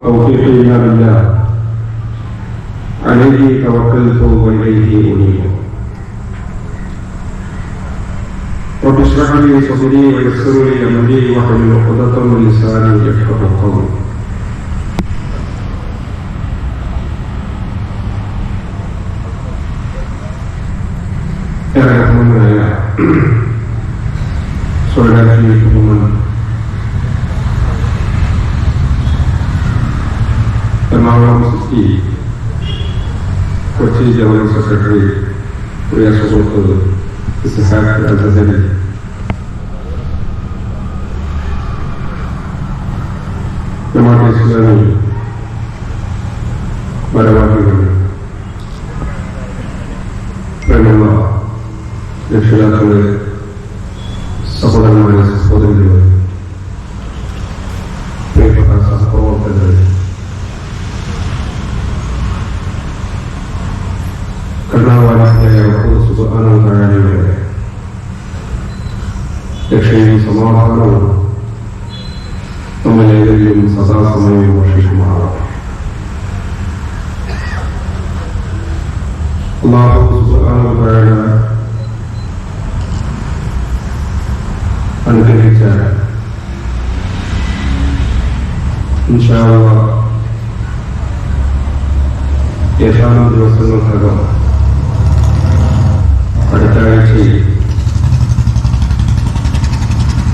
توفيقي إلا بالله عليه توكلت وإليه أنيب. رب اشرح لي صدري ويسر لي أمري واحلل عقدة من لساني يفقهوا قولي. Saudara teman Termalam Suci Koci Jalan Sekretari Pria Sokoto Sehat Al-Zazali Jemaat Islami pada waktu ini Rahimahullah yang sudah oleh സഹോദരന്മാരെ സഹോദരികളെ പ്രിയപ്പെട്ട സഹപ്രവർത്തകരെ, കരുണാവാനായ അല്ലാഹു സുബ്ഹാനഹു വ തആലയുടെ രക്ഷയും സമാധാനവും നമ്മളേവരെയും സദാസമയവും വർഷിക്കുമാറാകട്ടെ. അല്ലാഹു സുബ്ഹാനഹു വ തആല അനുഗ്രഹിച്ച ഇൻഷാ അല്ലാഹ് ഏതാനും ദിവസങ്ങൾക്കകം അടുത്ത ആഴ്ചയിൽ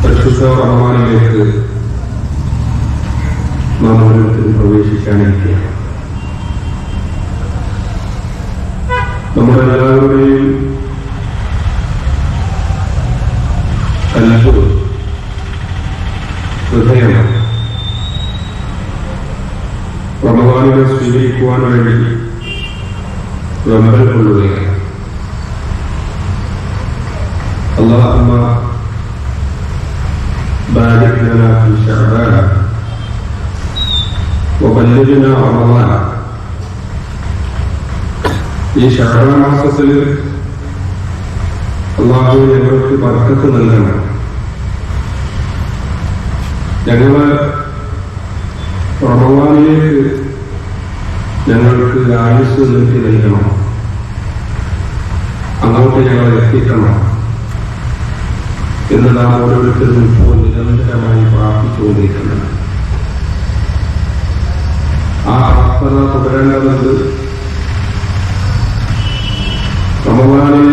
പരിശുദ്ധ റമദാനിലേക്ക് നാം ഓരോരുത്തരും പ്രവേശിക്കാനിരിക്കുകയാണ്. നമ്മുടെ എല്ലാവരുടെയും കൽബ്, ഹൃദയം റമദാനിനെ സ്വീകരിക്കുവാൻ വേണ്ടി വെമ്പൽ കൊള്ളുകയാണ്. അല്ലാഹുമ്മ ബാരിക് ലനാ ഫീ ശഅബാൻ വബല്ലിഗ്നാ റമദാൻ. ഈ ശഅബാൻ മാസത്തിൽ അല്ലാഹു ഞങ്ങൾക്ക് ബർക്കത്ത് നൽകണം. ഞങ്ങള് റമദാനിലേക്ക് ഞങ്ങൾക്ക് ആയുസ് നീട്ടി നൽകണം. അങ്ങോട്ട് ഞങ്ങൾ എത്തിക്കണം എന്ന് നാം ഓരോരുത്തരും ഇപ്പോൾ നിരന്തരമായി പ്രാർത്ഥിച്ചുകൊണ്ടിരിക്കണം. ആ പ്രാർത്ഥന തുടരേണ്ടതുണ്ട്. റമദാനിൽ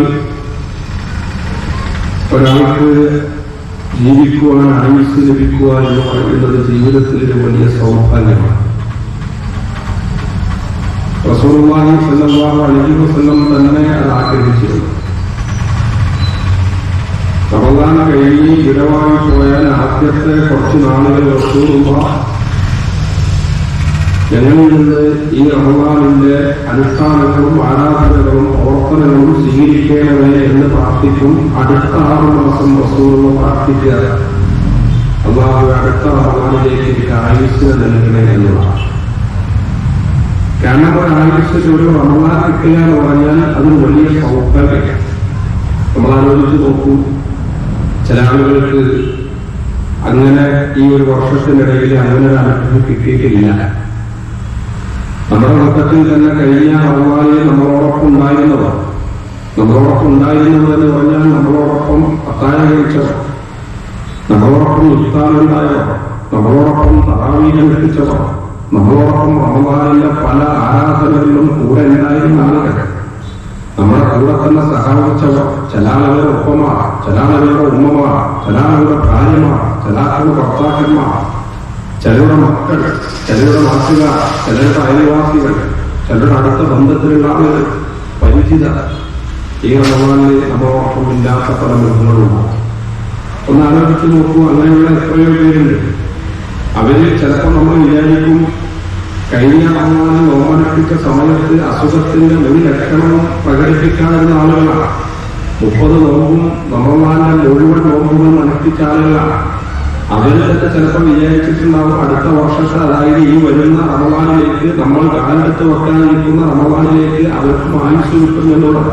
ഒരാൾക്ക് ജീവിക്കുവാൻ, ആയുസ് ലഭിക്കുവാൻ എന്ന് പറയുന്നത് ജീവിതത്തിലൊരു വലിയ സൗഭാഗ്യമാണ്. റസൂലുള്ളാഹി സ്വല്ലല്ലാഹു അലൈഹി വസല്ലം തന്നെ അത് ആഗ്രഹിച്ചിരുന്നു. റമദാൻ കഴിഞ്ഞ് വിടവായി പോയാൽ ആദ്യത്തെ കുറച്ച് നാളുകൾ റസൂലുള്ളാഹി ഞങ്ങളിൽ നിന്ന് ഈ റമദാനിന്റെ അനുഷ്ഠാനങ്ങളും ആരാധനകളും പ്രവർത്തനങ്ങളും സ്വീകരിക്കണമേ എന്ന് പ്രാർത്ഥിക്കും. അടുത്ത 6 മാസം റസൂലുള്ളാഹി പ്രാർത്ഥിക്കുക, അല്ലാഹു അടുത്ത റമദാനിലേക്ക് എനിക്ക് ആയുസ്സിനെ നൽകണേ എന്നതാണ്. കാരണം ഒരു ആയുസ്സിൽ ഒരു റമദാൻ കിട്ടുക എന്ന് പറഞ്ഞാൽ അതൊരു വലിയ സൗഭാഗ്യമാണ്. നമ്മൾ ആലോചിച്ച് നോക്കൂ, ചില ആളുകൾക്ക് അങ്ങനെ ഈ ഒരു വർഷത്തിനിടയിൽ അങ്ങനെ ഒരു അനുഭവം കിട്ടിയിട്ടില്ല. നമ്മുടെ മൊത്തത്തിൽ തന്നെ കഴിഞ്ഞ റമദാനിൽ നമ്മളോടൊപ്പം ഉണ്ടായിരുന്നവർ, നമ്മളോടൊപ്പം ഉണ്ടായിരുന്നതെന്ന് പറഞ്ഞാൽ നമ്മളോടൊപ്പം അത്താഴം കഴിച്ചവർ, നമ്മളോടൊപ്പം ഇഫ്താറുണ്ടായവർ, നമ്മളോടൊപ്പം തറാവീഹ് അനുഷ്ഠിച്ചവർ, നമ്മളോടൊപ്പം റമദാനിലെ പല ആരാധനകളിലും കൂടെ ഉണ്ടായിരുന്ന ആളുകൾ, നമ്മുടെ കൂടെ തന്നെ സഹായിച്ചവർ, ചില ആളുകളുടെ ഒപ്പമാർ, ചില ആളുകളുടെ ഉമ്മമാർ, ചില ആളുകളുടെ ഭാര്യമാർ, ചില ആളുകളുടെ ഭർത്താക്കന്മാർ, ചിലരുടെ മക്കൾ, ചിലരുടെ നാട്ടുകാർ, ചിലരുടെ അയൽവാസികൾ, ചിലരുടെ അടുത്ത ബന്ധത്തിലുള്ള ആളുകൾ, പരിചിതർ. ഈ റമദാനിൽ നമ്മളോടൊപ്പം ഇല്ലാത്ത പല മൃഗങ്ങളുണ്ടാകും. ഒന്ന് ആലോചിച്ച് നോക്കൂ, അങ്ങനെയുള്ള എത്രയോ പേരുണ്ട്. അവരിൽ ചിലപ്പോൾ നമ്മൾ വിചാരിക്കും കഴിഞ്ഞ റമദാനിൽ നോമ്പനുഷ്ഠിച്ച സമയത്ത് അസുഖത്തിന്റെ ഒരു ലക്ഷണവും പ്രകടിപ്പിക്കാവുന്ന ആളുകളാണ്. 30 നോമ്പും റമദാനിലെ മുഴുവൻ നോമ്പുകളും അനുഷ്ഠിച്ച ആളുകളാണ്. അവരിലൊക്കെ ചിലപ്പോൾ വിചാരിച്ചിട്ടുണ്ടാവും അടുത്ത വർഷത്തെ, അതായത് ഈ വരുന്ന റമദാനിലേക്ക്, നമ്മൾ കാലെടുത്ത് വെക്കാനിരിക്കുന്ന റമദാനിലേക്ക് അവർക്കും ആയുസ് കിട്ടും എന്നുള്ളത്.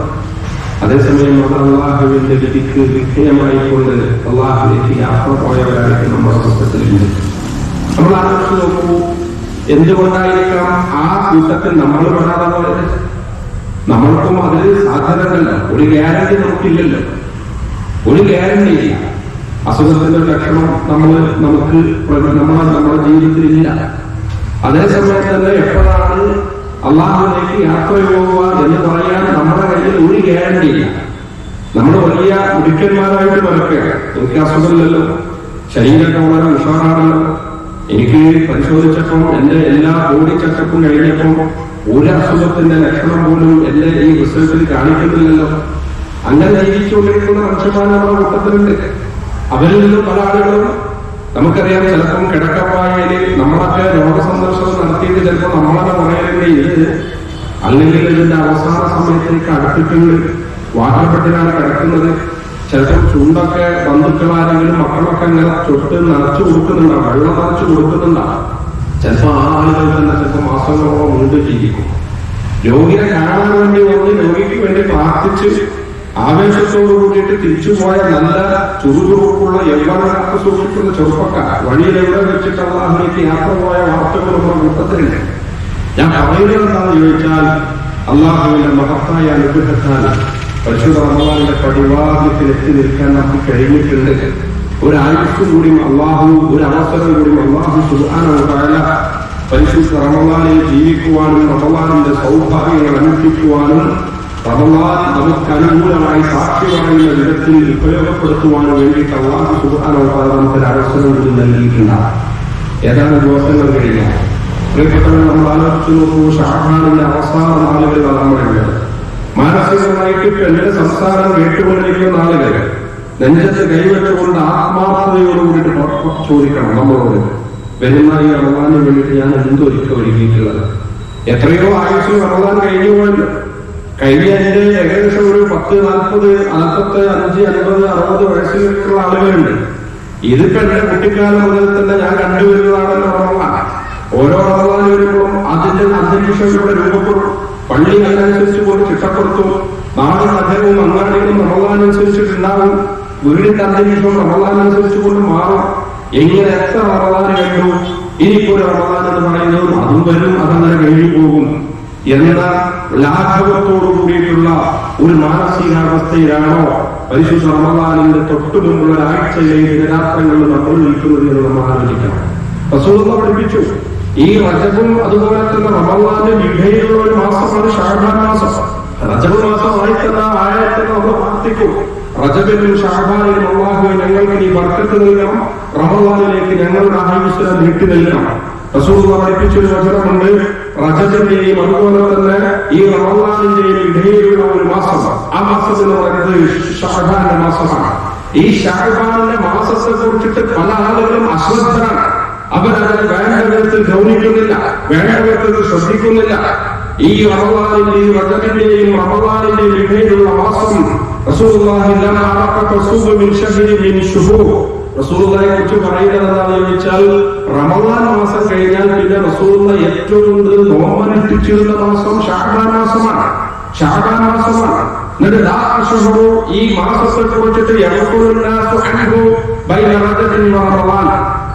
അതേസമയം അള്ളാഹുവിന്റെ വിധിക്ക് വിധേയമായിക്കൊണ്ട് അള്ളാഹുവിലേക്ക് യാത്ര പോയവരായിട്ട് നമ്മുടെ മൊത്തത്തിലുണ്ട്. നമ്മൾ ആലോചിച്ച് നോക്കൂ, എന്തുകൊണ്ടായിരിക്കാം ആ കൂട്ടത്തിൽ നമ്മൾ പെടാതെ പോയത്? നമ്മൾക്കും അതിൽ സാധ്യതകളല്ല. ഒരു ഗ്യാരണ്ടി നമുക്കില്ലല്ലോ, ഒരു ഗ്യാരണ്ടി ഇല്ല. അസുഖത്തിന്റെ ലക്ഷണം നമുക്ക് നമ്മുടെ ജീവിതത്തിൽ ഇല്ല. അതേസമയം തന്നെ എപ്പോഴാണ് അള്ളാഹുവിലേക്ക് യാത്ര പോകുക എന്ന് പറയാൻ നമ്മുടെ കയ്യിൽ ഒരു ഗ്യാരണ്ടി ഇല്ല. നമ്മൾ വലിയ മിടുക്കന്മാരായിട്ട് വരക്കുകയാണ്. എനിക്ക് അസുഖമില്ലല്ലോ, ശരീരമൊക്കെ വളരെ ഉഷാറാണല്ലോ, എനിക്ക് പരിശോധിച്ചപ്പോൾ എന്റെ എല്ലാ ബോഡി ചെക്കപ്പും കഴിഞ്ഞപ്പോൾ ഒരു അസുഖത്തിന്റെ ലക്ഷണം പോലും എന്റെ ഈ റിസൾട്ടിൽ കാണിക്കുന്നില്ലല്ലോ. അങ്ങനെ ജീവിച്ചുകൊണ്ടിരിക്കുന്ന മനുഷ്യന്മാർ നമ്മുടെ കൂട്ടത്തിലുണ്ട്. അവരിൽ നിന്നും പല ആളുകളും നമുക്കറിയാം, ചിലപ്പം കിടക്കപ്പായയില് നമ്മളൊക്കെ രോഗസന്ദർശനം നടത്തിയിട്ട് ചിലപ്പോൾ നമ്മളെ പറയേണ്ടി ഇത് അല്ലെങ്കിൽ ഇതിന്റെ അവസാന സമയത്തേക്ക് അടുത്തിട്ടുണ്ട് വാട്ടർപെട്ടിലാണ് കിടക്കുന്നത്. ചിലപ്പോൾ ചൂണ്ടൊക്കെ ബന്ധുക്കളാരെങ്കിലും മക്കളൊക്കെ അങ്ങനെ ചുട്ട് നനച്ചു കൊടുക്കുന്നുണ്ടാവും, വെള്ളം നനച്ചു കൊടുക്കുന്നുണ്ടാവും. ചിലപ്പോൾ ആ ആളുകൾ തന്നെ ചിലപ്പോൾ മാസങ്ങളോളം വീണ്ടും ജീവിക്കും. രോഗിയെ കാണാൻ വേണ്ടി വന്ന് രോഗിക്ക് വേണ്ടി പ്രാർത്ഥിച്ച് ആവേശത്തോടു കൂടിയിട്ട് തിരിച്ചുപോയ നല്ല ചുറുചുറുക്കുള്ള യൗവനക്കാർക്ക് സൂക്ഷിക്കുന്ന ചെറുപ്പക്കാർ വഴിയിൽ എവിടെ വെച്ചിട്ട് അള്ളാഹുവിലേക്ക് യാത്ര പോയ വാർത്തകൾ നമ്മുടെ കൂട്ടത്തിലുണ്ട്. ഞാൻ പറയുന്നത് എന്താണെന്ന് ചോദിച്ചാൽ, അള്ളാഹുവിന്റെ മഹത്തായ അനുഗ്രഹത്താൽ പരിശുദ്ധ റമളാനിന്റെ പടിവാതിൽക്കൽ എത്തി നിൽക്കാൻ നമുക്ക് കഴിഞ്ഞിട്ടുണ്ട്. ഒരു ആയുസ്സും കൂടി അള്ളാഹു, ഒരു അവസരം കൂടി അള്ളാഹു സുബ്ഹാനഹു വ തആല പരിശുദ്ധ റമളാനിൽ ജീവിക്കുവാനും റമളാനിന്റെ സൗഭാഗ്യങ്ങൾ അനുഷ്ഠിക്കുവാനും റമളാൻ നമുക്ക് അനുകൂലമായി സാക്ഷി പറയുന്ന വിധത്തിൽ ഉപയോഗപ്പെടുത്തുവാനും വേണ്ടിയിട്ട് അള്ളാഹു സുബ്ഹാനഹു വ തആല നമുക്കൊരു അവസരം കൂടി നൽകിയിട്ടുണ്ടാകും. ഏതാനും ദിവസങ്ങൾ കഴിഞ്ഞാൽ പ്രിയപ്പെട്ടവർ, നമ്മൾ ആലോചിച്ചു നോക്കൂ, ഷഅബാനിന്റെ അവസാന നാളുകളിൽ നമ്മളുണ്ട്. മാനസികമായിട്ട് എന്റെ സംസാരം കേട്ടുകൊണ്ടിരിക്കുന്ന ആളുകൾ നെഞ്ചത്ത് കൈവച്ചുകൊണ്ട് ആത്മാർത്ഥതയോടുകൂടിയിട്ട് ചോദിക്കണം നമ്മളോട്, വരുന്ന ഈ റമളാനിന് വേണ്ടിയിട്ട് ഞാൻ എന്തൊരുക്കം ഒരുക്കിയിട്ടുള്ളത്? എത്രയോ ആയുസ് റമളാൻ കഴിഞ്ഞു പോയല്ലോ. കഴിഞ്ഞ എന്റെ ഏകദേശം ഒരു 10, 40, 45, 50, 60 വയസ്സിലുള്ള ആളുകളുണ്ട്. ഇതിപ്പോ എന്റെ കുട്ടിക്കാലം മുതൽ തന്നെ ഞാൻ കണ്ടുവരുന്നതാണല്ലോ റമളാൻ. ഓരോ റമളാൻ വരുമ്പോഴും അതിന്റെ അന്തരീക്ഷം ഇവിടെ രൂപപ്പെടും. പള്ളി അതിനനുസരിച്ച് കൊണ്ട് ചിട്ടപ്പെടുത്തും. നാടും നഗരവും അങ്ങാടികളും റമളാനനുസരിച്ചിട്ടുണ്ടാവും. വീടിന്റെ അന്തരീക്ഷം റമളാനനുസരിച്ച് കൊണ്ട് മാറും. എങ്ങനെ എത്ര റമളാൻ കണ്ടു, ഇനിയിപ്പോ ഒരു റമളാൻ എന്ന് പറയുന്നത് അതും വരും, അതങ്ങനെ കഴിഞ്ഞു പോകും എന്ന ലാഘവത്തോടു കൂടിയിട്ടുള്ള ഒരു മാനസികാവസ്ഥയിലാണോ പരിശുദ്ധ റമളാനിന്റെ തൊട്ടു മുമ്പുള്ള ഒരാഴ്ചയിലെ ദിനരാത്രങ്ങളിൽ നമ്മൾ നിൽക്കുന്നത് എന്ന് നമ്മൾ ആലോചിക്കണം. റസൂലുള്ളാഹി പഠിപ്പിച്ചു, ഈ റജബും അതുപോലെ തന്നെ റമളാന്റെ വിഭജനമുള്ള ഒരു മാസമാണ് ശഅബാൻ മാസം. റജബ് മാസമായി തന്നെ ആയത്തെ നമ്മൾ പ്രാർത്ഥിക്കും, റജബിലും ശഅബാനിലും അല്ലാഹുവേ ഞങ്ങൾക്ക് നീ ബർക്കത്ത് നൽകണം, റമളാനിലേക്ക് ഞങ്ങളുടെ ആയുസ്സിനെ നീട്ടി നൽകണം. റസൂലുള്ളാഹി പഠിപ്പിച്ചൊരു വചനമുണ്ട്, റജബിന്റെയും അതുപോലെ തന്നെ ഈ റമളാനിന്റെയും ഇടയിലുള്ള ഒരു മാസം, ആ മാസം എന്ന് പറയുന്നത് ശഅബാന്റെ മാസമാണ്. ഈ ശഅബാന്റെ മാസത്തെ കുറിച്ചിട്ട് പല ആളുകളും അശ്രദ്ധരാണ്. അവരതിനെ വേണ്ട വിധത്തിൽ ഗൗനിക്കുന്നില്ല, വേണ്ട വിധത്തിൽ ശ്രദ്ധിക്കുന്നില്ല. ഈ റമളാനിന്റെയും റജബിന്റെയും റമളാനിന്റെയും ഇടയിലുള്ള മാസം റസൂലുള്ളാഹി ലമാ അറഖ സൂബ മിൻ ശഹരി മിൻ ശുഹൂർ, റസൂലുള്ളാഹിയെ കുറിച്ച് പറയുന്നത് എന്താണെന്ന് ചോദിച്ചാൽ, റമളാൻ മാസം കഴിഞ്ഞാൽ പിന്നെ റസൂലുള്ളാഹി ഏറ്റവും കൂടുതൽ നോമ്പനുഷ്ഠിച്ചിരുന്ന മാസം ശഅബാൻ മാസമാണ്. ശഅബാൻ മാസമാണ്. എന്നിട്ട് ഈ മാസത്തെ കുറിച്ചിട്ട്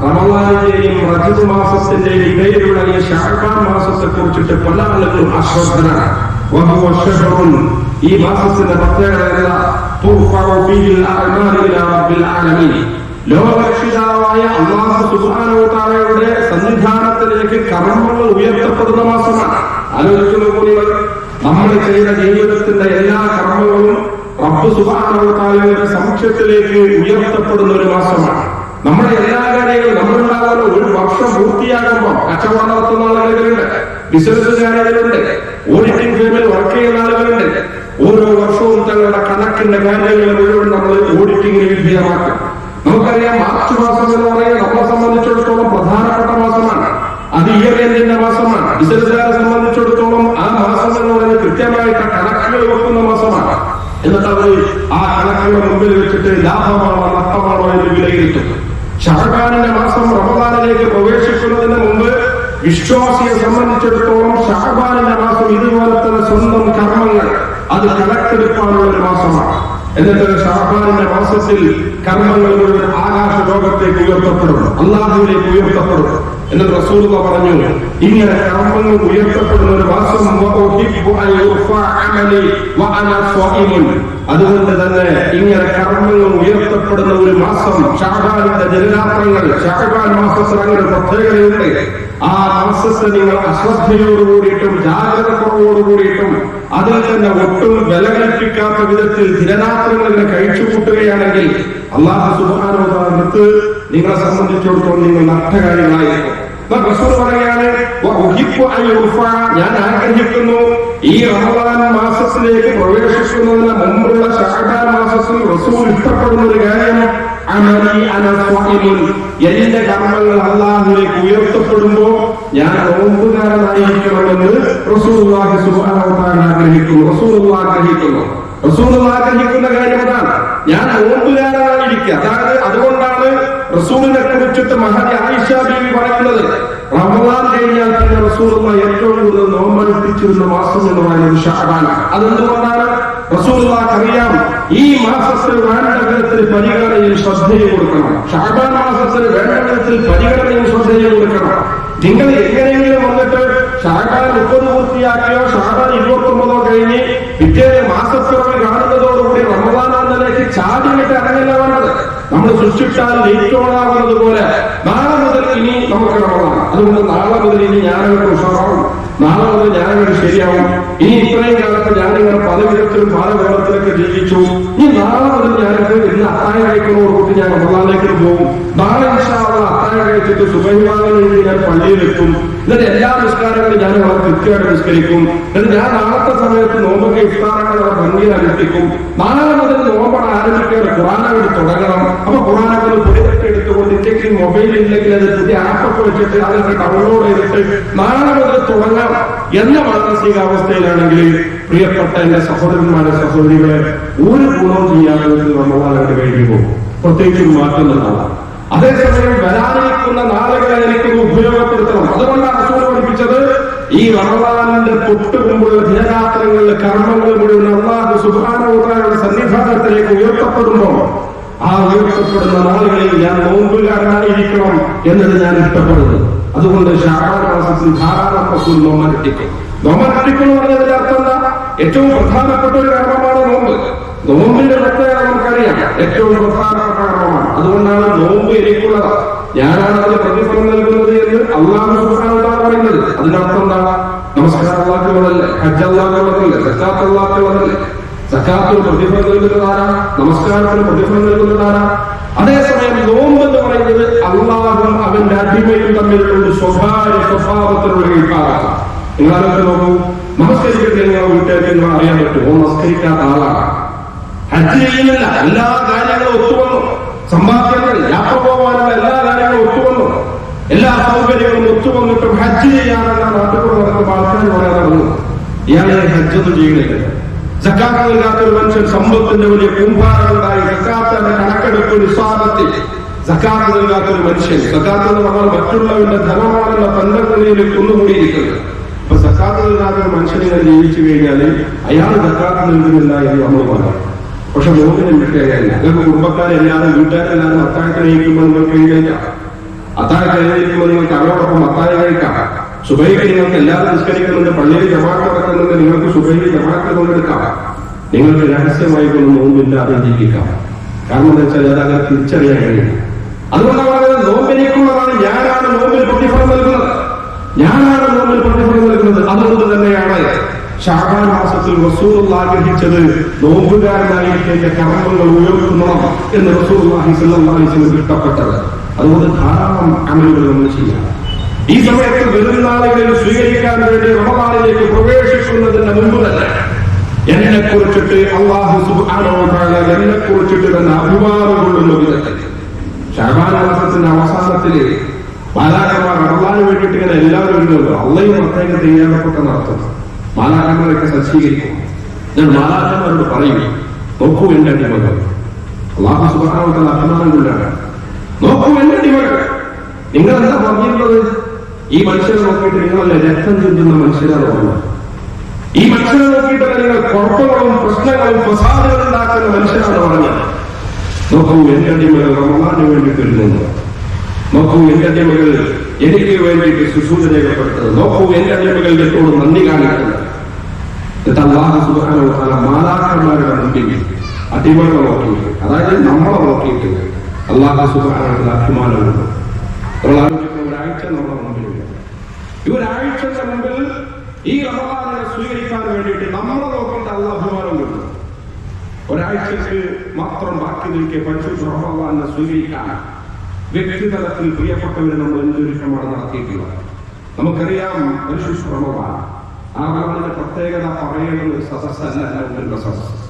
റമളാനിന്റെയും റജബ് മാസത്തിന്റെയും ഇടയിലുള്ള ഈ ശഅബാൻ മാസത്തെ കുറിച്ചിട്ട് പല ആളുകളും അശ്രദ്ധരാണ്. ഈ മാസത്തിന്റെ പ്രത്യേകത ലോകരക്ഷിതാവായ അല്ലാഹു സുബ്ഹാനഹു വ തആലയുടെ സന്നിധാനത്തിലേക്ക് കർമ്മങ്ങൾ ഉയർത്തപ്പെടുന്ന മാസമാണ്. ആലോചിച്ചു നോക്കൂ, നമ്മൾ ചെയ്ത ജീവിതത്തിന്റെ എല്ലാ കർമ്മങ്ങളും റബ്ബ് സുബ്ഹാനഹു വ തആലയുടെ സമക്ഷത്തിലേക്ക് ഉയർത്തപ്പെടുന്ന ഒരു മാസമാണ്. നമ്മുടെ എല്ലാ കാര്യങ്ങളും നമ്മളുണ്ടാകുന്ന ഒരു വർഷം പൂർത്തിയാകുമ്പോൾ കച്ചവടം നടത്തുന്ന ആളുകളുണ്ട്, ബിസിനസ്സുകാരുണ്ട്, ഓഡിറ്റിംഗ് ഫേമിൽ വർക്ക് ചെയ്യുന്ന ആളുകളുണ്ട്. ഓരോ വർഷവും തങ്ങളുടെ കണക്കിന്റെ കാര്യങ്ങൾ മുഴുവൻ നമ്മൾ ഓഡിറ്റിംഗിന് വിധേയമാക്കും. നമുക്കറിയാം, മാർച്ച് മാസം എന്ന് പറയുന്നത് നമ്മളെ സംബന്ധിച്ചിടത്തോളം പ്രധാനപ്പെട്ട മാസമാണ്. അത് ഇയർ എൻഡിന്റെ മാസമാണ്. ബിസിനസ്സുകാരെ സംബന്ധിച്ചിടത്തോളം ആ മാസം എന്ന് പറയുന്നത് കൃത്യമായിട്ട് കണക്കുകൾ വെക്കുന്ന മാസമാണ്. എന്നിട്ട് അവർ ആ കണക്കുകൾ മുമ്പിൽ വെച്ചിട്ട് ലാഭമാണോ നഷ്ടമാണോ എന്ന് വിലയിരുത്തും. ശഅബാനിന്റെ മാസം റമളാനിലേക്ക് പ്രവേശിക്കുന്നതിന് മുമ്പ് വിശ്വാസിയെ സംബന്ധിച്ചിടത്തോളം ശഅബാനിന്റെ മാസം ഇതുപോലെ തന്നെ സ്വന്തം കർമ്മങ്ങൾ അത് കണക്കെടുക്കാനുള്ള ഒരു മാസമാണ്. എന്നിട്ട് ശഅബാനിന്റെ മാസത്തിൽ കർമ്മങ്ങൾ മുഴുവൻ ആകാശ ലോകത്തേക്ക് ഉയർത്തപ്പെടും, അല്ലാഹുവിലേക്ക് ഉയർത്തപ്പെടും. എന്നിട്ട് റസൂലുള്ളാഹി പറഞ്ഞു, ഇങ്ങനെ കർമ്മങ്ങൾ ഉയർത്തപ്പെടുന്ന ഒരു മാസം, അതുകൊണ്ട് തന്നെ ഇങ്ങനെ കർമ്മങ്ങൾ ഉയർത്തപ്പെടുന്ന ഒരു മാസം ശഅബാനിന്റെ ജനരാത്രങ്ങൾ, ശഅബാൻ മാസത്തിൽ അങ്ങനെ പ്രത്യേകതയുണ്ട്. ആ മാസത്തെ നിങ്ങൾ അശ്രദ്ധയോടുകൂടിയിട്ടും ജാഗ്രതക്കുറവോടുകൂടിയിട്ടും അതിൽ തന്നെ ഒട്ടും വില കൽപ്പിക്കാത്ത വിധത്തിൽ ദിനരാത്രങ്ങൾ ഇങ്ങനെ കഴിച്ചുകൂട്ടുകയാണെങ്കിൽ അല്ലാഹു സുബ്ഹാനഹു വ തആല നിങ്ങളെ സംബന്ധിച്ചിടത്തോളം നിങ്ങൾ നഷ്ടകാരികളായിരിക്കും. റസൂൽ പറയാണ്, ഞാൻ ആഗ്രഹിക്കുന്നു ഈ റമളാൻ മാസത്തിലേക്ക് പ്രവേശിക്കുന്നതിന് മുമ്പുള്ള ശഅബാൻ മാസത്തിൽ റസൂൽ ഇഷ്ടപ്പെടുന്ന ഒരു കാര്യം, എന്റെ കർമ്മങ്ങൾ അല്ലാഹുവിലേക്ക് ഉയർത്തപ്പെടുമ്പോ ഞാൻ നോമ്പുകാരനായിരിക്കണമെന്ന് റസൂലുള്ളാഹി സുബ്ഹാനഹു വ തആല ആഗ്രഹിക്കുന്നു. റസൂലുള്ളാഹി ആഗ്രഹിക്കുന്ന കാര്യം അതാണ്, ഞാൻ നോമ്പുകാരനായിരിക്കുക. അതായത് അതുകൊണ്ടാണ് റസൂലിനെ കുറിച്ചിട്ട് മഹദി ആയിഷ ബീവി പറയുന്നത്, റമളാൻ കഴിഞ്ഞാൽ പിന്നെ റസൂലുള്ളാഹി ഏറ്റവും കൂടുതൽ നോമ്പനുഷ്ഠിച്ചിരുന്ന മാസം എന്ന് പറയുന്നത് ശഅബാനാണ്. അതെന്തുകൊണ്ടാണ്? റസൂലുള്ളാഹിക്ക് അറിയാം, ഈ മാസത്തിൽ വേണ്ട വിധത്തിൽ പരിഗണനയിൽ ശ്രദ്ധയും കൊടുക്കണം. ശഅബാൻ മാസത്തിൽ വേണ്ട വിധത്തിൽ പരിഗണനയും ശ്രദ്ധയും കൊടുക്കണം. നിങ്ങൾ എങ്ങനെയെങ്കിലും വന്നിട്ട് ശഅബാൻ 30 പൂർത്തിയാക്കിയോ ശഅബാൻ 29 കഴിഞ്ഞ് പിറ്റേന്ന് മാസപ്പിറവി കാണുന്നതോടുകൂടി റമളാനിലേക്ക് ചാടിയിട്ട് ഇറങ്ങല്ല വേണ്ടത്. നമ്മൾ സൃഷ്ടിച്ചാൽ ലേറ്റോണാകുന്നത് പോലെ നാളെ മുതൽ ഇനി നമുക്ക് റമളാൻ, അതുകൊണ്ട് നാളെ മുതൽ ഇനി ഞാനങ്ങോട്ട് ഉഷാറാവും, നാളെ മുതൽ ഞാനങ്ങോട്ട് ശരിയാവും, ഇനി ഇത്രയും കാലത്ത് ഞാനിങ്ങനെ പല വിധത്തിലും പല വേളത്തിലൊക്കെ ജീവിച്ചു, ഇനി നാളെ മുതൽ ഞാനൊക്കെ ഇന്ന് അത്താഴ കഴിക്കുന്നതോടുകൂടി ഞാൻ റമളാനിലേക്ക് പോകും, നാളെ ഇൻഷാ അല്ലാഹ് അത്താഴ കഴിച്ചിട്ട് സുബഹിവാങ്ങി ഞാൻ പള്ളിയിലെത്തും, എന്നിട്ട് എല്ലാ നിസ്കാരങ്ങളും ഞാൻ വളരെ കൃത്യമായിട്ട് നിസ്കരിക്കും, എന്നിട്ട് ഞാൻ നാളത്തെ സമയത്ത് നോമ്പൊക്കെ ഇഫ്താറൊക്കെ ഭംഗിയിൽ അനുഷ്ഠിക്കും, നാളെ മുതൽ നോമ്പണം ആരംഭിക്കാതെ ഖുർആനോട് തുടങ്ങണം. അപ്പൊ ഖുർആനൊക്കെ പുതിയതൊക്കെ എടുത്തുകൊണ്ട് ഇന്ത്യക്ക് മൊബൈൽ ഇല്ലെങ്കിൽ അത് പുതിയ ആപ്പൊക്കെ വെച്ചിട്ട് അതൊക്കെ ഡൗൺലോഡ് ചെയ്തിട്ട് നാളെ മുതൽ തുടങ്ങാം എന്ന മാനസികാവസ്ഥയിലാണെങ്കിൽ പ്രിയപ്പെട്ട എന്റെ സഹോദരന്മാരെ സഹോദരികളെ ഒരു ഗുണവും ചെയ്യാതെ റമളാൻ കഴിഞ്ഞു പോകും, പ്രത്യേകിച്ച് മാറ്റുന്ന നാളാണ്. അതേസമയം വരാനിരിക്കുന്ന നാളുകളെ എനിക്ക് ഉപയോഗപ്പെടുത്തണം. അതുകൊണ്ടാണ് റസൂൽ പഠിപ്പിച്ചത്, ഈ റമളാനിന്റെ തൊട്ട് മുമ്പുള്ള ദിനരാത്രങ്ങളിലെ കർമ്മങ്ങൾ മുഴുവൻ അല്ലാഹു സുബ്ഹാനഹു വ തആലയുടെ സന്നിധാനത്തിലേക്ക് ഉയർത്തപ്പെടുമ്പോൾ ആ ഉയർത്തപ്പെടുന്ന നാളുകളിൽ ഞാൻ നോമ്പുകാരനായിരിക്കണം എന്നത് ഞാൻ ഇഷ്ടപ്പെടുന്നു. അതുകൊണ്ട് ശഅബാൻ മാസത്തിൽ ധാരാളം റസൂൽ നോമ്പനുഷ്ഠിക്കും. നോമ്പനുഷ്ഠിക്കും എന്ന് പറഞ്ഞതിന്റെ അർത്ഥം എന്താ? ഏറ്റവും പ്രധാനപ്പെട്ട ഒരു കർമ്മമാണ് നോമ്പ്. നോമ്പിന്റെ പ്രത്യേകത നമുക്കറിയാം, ഏറ്റവും പ്രധാനപ്പെട്ട കർമ്മമാണ്. അതുകൊണ്ടാണ് നോമ്പ് എനിക്കുള്ളത്, ഞാനാണ് അതിന് പ്രതിഫലം നൽകുന്നത് എന്ന് അല്ലാഹു സുബ്ഹാനഹു വ തആല പറയുന്നത്. അതിനർത്ഥം എന്താ? നമസ്കാരം അല്ലാഹുവിനുള്ളതല്ലേ, ഹജ്ജ് അല്ലാഹുവിനുള്ളതല്ലേ, സക്കാത്ത് അല്ലാഹുവിനുള്ളതല്ലേ. സക്കാത്തിന് പ്രതിഫലം നൽകുന്നതാരാ? നമസ്കാരത്തിന് പ്രതിഫലം നൽകുന്നതാരാ? അതേസമയം നോമ്പ് എന്ന് പറയുന്നത് അല്ലാഹുവും അവന്റെ അടിമയും തമ്മിലുള്ള ഒരു സ്വഭാവത്തിലുള്ള വിഭാഗം. നിങ്ങളാരൊക്കെ നോക്കൂ, നമസ്കരിക്കട്ടെ, നിങ്ങൾ വീട്ടുകാർക്ക് നിങ്ങൾ അറിയാൻ പറ്റുമോ? നമസ്കരിക്കാത്ത ആളാണ്. ഹജ്ജ് ചെയ്യുന്നില്ല, എല്ലാ കാര്യങ്ങളും ഒത്തുവന്നു, സമ്പാദ്യങ്ങൾ യാത്ര പോകാനുള്ള എല്ലാ കാര്യങ്ങളും ഒത്തുവന്നു, എല്ലാ സൗകര്യങ്ങളും ഒത്തുവന്നിട്ടും ഹജ്ജ് ചെയ്യാനുള്ള നാട്ടുകൂടെ നടക്കുന്ന ആൾക്കാർ പറയാൻ നടന്നു. ഇയാളെ ഹജ്ജൊന്നും ചെയ്യുന്നില്ല. സക്കാത്ത് നൽകാത്തൊരു മനുഷ്യൻ സമ്പത്തിന്റെ വലിയ കൂമ്പാരമുണ്ടായി സക്കാത്തിന്റെ കണക്കെടുപ്പ് നിസ്വാദത്തിൽ സക്കാത്ത് നൽകാത്തൊരു മനുഷ്യൻ, സക്കാത്ത് എന്ന് പറഞ്ഞാൽ മറ്റുള്ളവരുടെ ധനമാണെന്ന തന്ത്രങ്ങളിലേക്ക് കൊന്നുകൂടിയിരിക്കുന്നത്. അപ്പൊ സക്കാത്ത് നൽകാത്തൊരു മനുഷ്യനെ ജീവിച്ചു കഴിഞ്ഞാൽ അയാൾ സക്കാത്ത് നൽകുന്നില്ല എന്ന് നമ്മൾ പറയാം. പക്ഷെ നോമ്പിന് വിട്ടുകഴിഞ്ഞാൽ നിങ്ങൾക്ക് കുടുംബക്കാരെല്ലാവരും വീട്ടുകാരെല്ലാവരും അത്താഴത്തിന് കഴിക്കുമ്പോൾ നിങ്ങൾക്ക് കഴിക്കാം, അത്താഴത്തിന് കഴിക്കുമ്പോൾ നിങ്ങൾക്ക് അവരോടൊപ്പം അത്താഴം കഴിക്കാം. സുബൈക്ക് നിങ്ങൾക്ക് എല്ലാവരും നിസ്കരിക്കുന്നുണ്ട്, പള്ളിയിൽ ജമാഅത്ത് നടക്കുന്നുണ്ട്, നിങ്ങൾക്ക് സുബൈയിൽ ജമാഅത്ത് കൊണ്ടെടുക്കാം. നിങ്ങൾക്ക് രഹസ്യമായി കൊണ്ട് നോമ്പില്ലാതെ ജീവിക്കാം. കാരണം എന്താ വെച്ചാൽ അതങ്ങനെ തിരിച്ചറിയാൻ കഴിയും. അതുകൊണ്ടാണ് പറയുന്നത് നോമ്പിനേക്കുള്ളതാണ്, ഞാനാണ് നോമ്പിൽ പ്രതിഫലം നൽകുന്നത്, ഞാനാണ് നോമ്പിൽ പ്രതിഫലം നൽകുന്നത്. അതുകൊണ്ട് തന്നെയാണ് ശഅബാൻ മാസത്തിൽ റസൂലുള്ളാഹി ആഗ്രഹിച്ചത് നോമ്പുകാരനായിരിക്കേണ്ട കർമ്മങ്ങൾ ഉയർത്തണം എന്ന് റസൂലുള്ളാഹി സ്വല്ലല്ലാഹു അലൈഹി വസല്ലം ഇഷ്ടപ്പെട്ടത്. അതുകൊണ്ട് ധാരാളം അമലുകൾ നമ്മൾ ചെയ്യാം. ഈ സമയത്ത് വരും നാളുകളിൽ സ്വീകരിക്കാൻ വേണ്ടി റമളാനിലേക്ക് പ്രവേശിക്കുന്നതിന് മുമ്പ് തന്നെ എന്നെ കുറിച്ചിട്ട് അല്ലാഹു സുബ്ഹാനഹു വ തആല എന്നെ കുറിച്ചിട്ട് തന്നെ അഭിമാനം കൊള്ളുന്ന വിധത്തിൽ ശഅബാൻ മാസത്തിന്റെ അവസാനത്തില് മാലാഖമാർ റമളാന് വേണ്ടിയിട്ട് ഇങ്ങനെ എല്ലാവരും വരുന്നുണ്ട്. അള്ളയും പ്രത്യേകം തയ്യാറപ്പെട്ട നടത്തും. മാലാഖമാരൊക്കെ സജ്ജീകരിക്കും. ഞാൻ മാലാഖമാരോട് പറയും, നോക്കൂ എന്റെ അടിമകൾ, അല്ലാഹു സുബ്ഹാനഹു വ തആല അഭിമാനം കൊണ്ടാണ്, നോക്കൂ എന്റെ അടിമകൾ, നിങ്ങൾ എന്താ പറഞ്ഞിട്ടുള്ളത്? ഈ മനുഷ്യരെ നോക്കിയിട്ട് നിങ്ങളല്ലേ രക്തം ചിന്തുന്ന മനുഷ്യരാണ് പറഞ്ഞത്. ഈ മനുഷ്യരെ നോക്കിയിട്ടല്ല നിങ്ങൾ കുഴപ്പങ്ങളും പ്രശ്നങ്ങളും ഫസാദുകളും ഉണ്ടാക്കുന്ന മനുഷ്യരാണ് പറഞ്ഞത്. നോക്കൂ എന്റെ അടിമകൾ റമളാന് വേണ്ടി വരുന്നത്, നോക്കൂ എന്റെ അടിമകൾ എനിക്ക് വേണ്ടിയിട്ട് ശുശ്രൂഷ രേഖപ്പെടുത്തുന്നത്. നോക്കൂ, എന്റെ അടിമകൾ എന്നോട് നന്ദി കാണിക്കുന്നത്. അല്ലാഹു സുബ്ഹാനഹു വ തആല മാലാഖമാരുടെ മുമ്പിൽ അടിമകളെ നോക്കിയിട്ട്, അതായത് നമ്മളെ നോക്കിയിട്ട് അല്ലാഹു സുബ്ഹാനഹു വ തആല അഭിമാനമുണ്ട്. ഒരാഴ്ച നമ്മുടെ മുമ്പിലുണ്ട്. ഈ ഒരാഴ്ചയുടെ മുമ്പിൽ ഈ റമളാനെ സ്വീകരിക്കാൻ വേണ്ടിയിട്ട് നമ്മളെ നോക്കേണ്ട അല്ലാഹു അഭിമാനമുണ്ട്. ഒരാഴ്ചക്ക് മാത്രം ബാക്കി നിൽക്കെ പരിശുദ്ധ റമളാനെ സ്വീകരിക്കാൻ വ്യക്തിതലത്തിൽ പ്രിയപ്പെട്ടവരെ നമ്മൾ എന്തൊരുക്കമാണ് നടത്തിയിട്ടുള്ളത്. നമുക്കറിയാം, പരിശുദ്ധ റമളാൻ ആ റമളാനിന്റെ പ്രത്യേകത പറയേണ്ട ഒരു സദസ്സല്ല. സദസ്സ്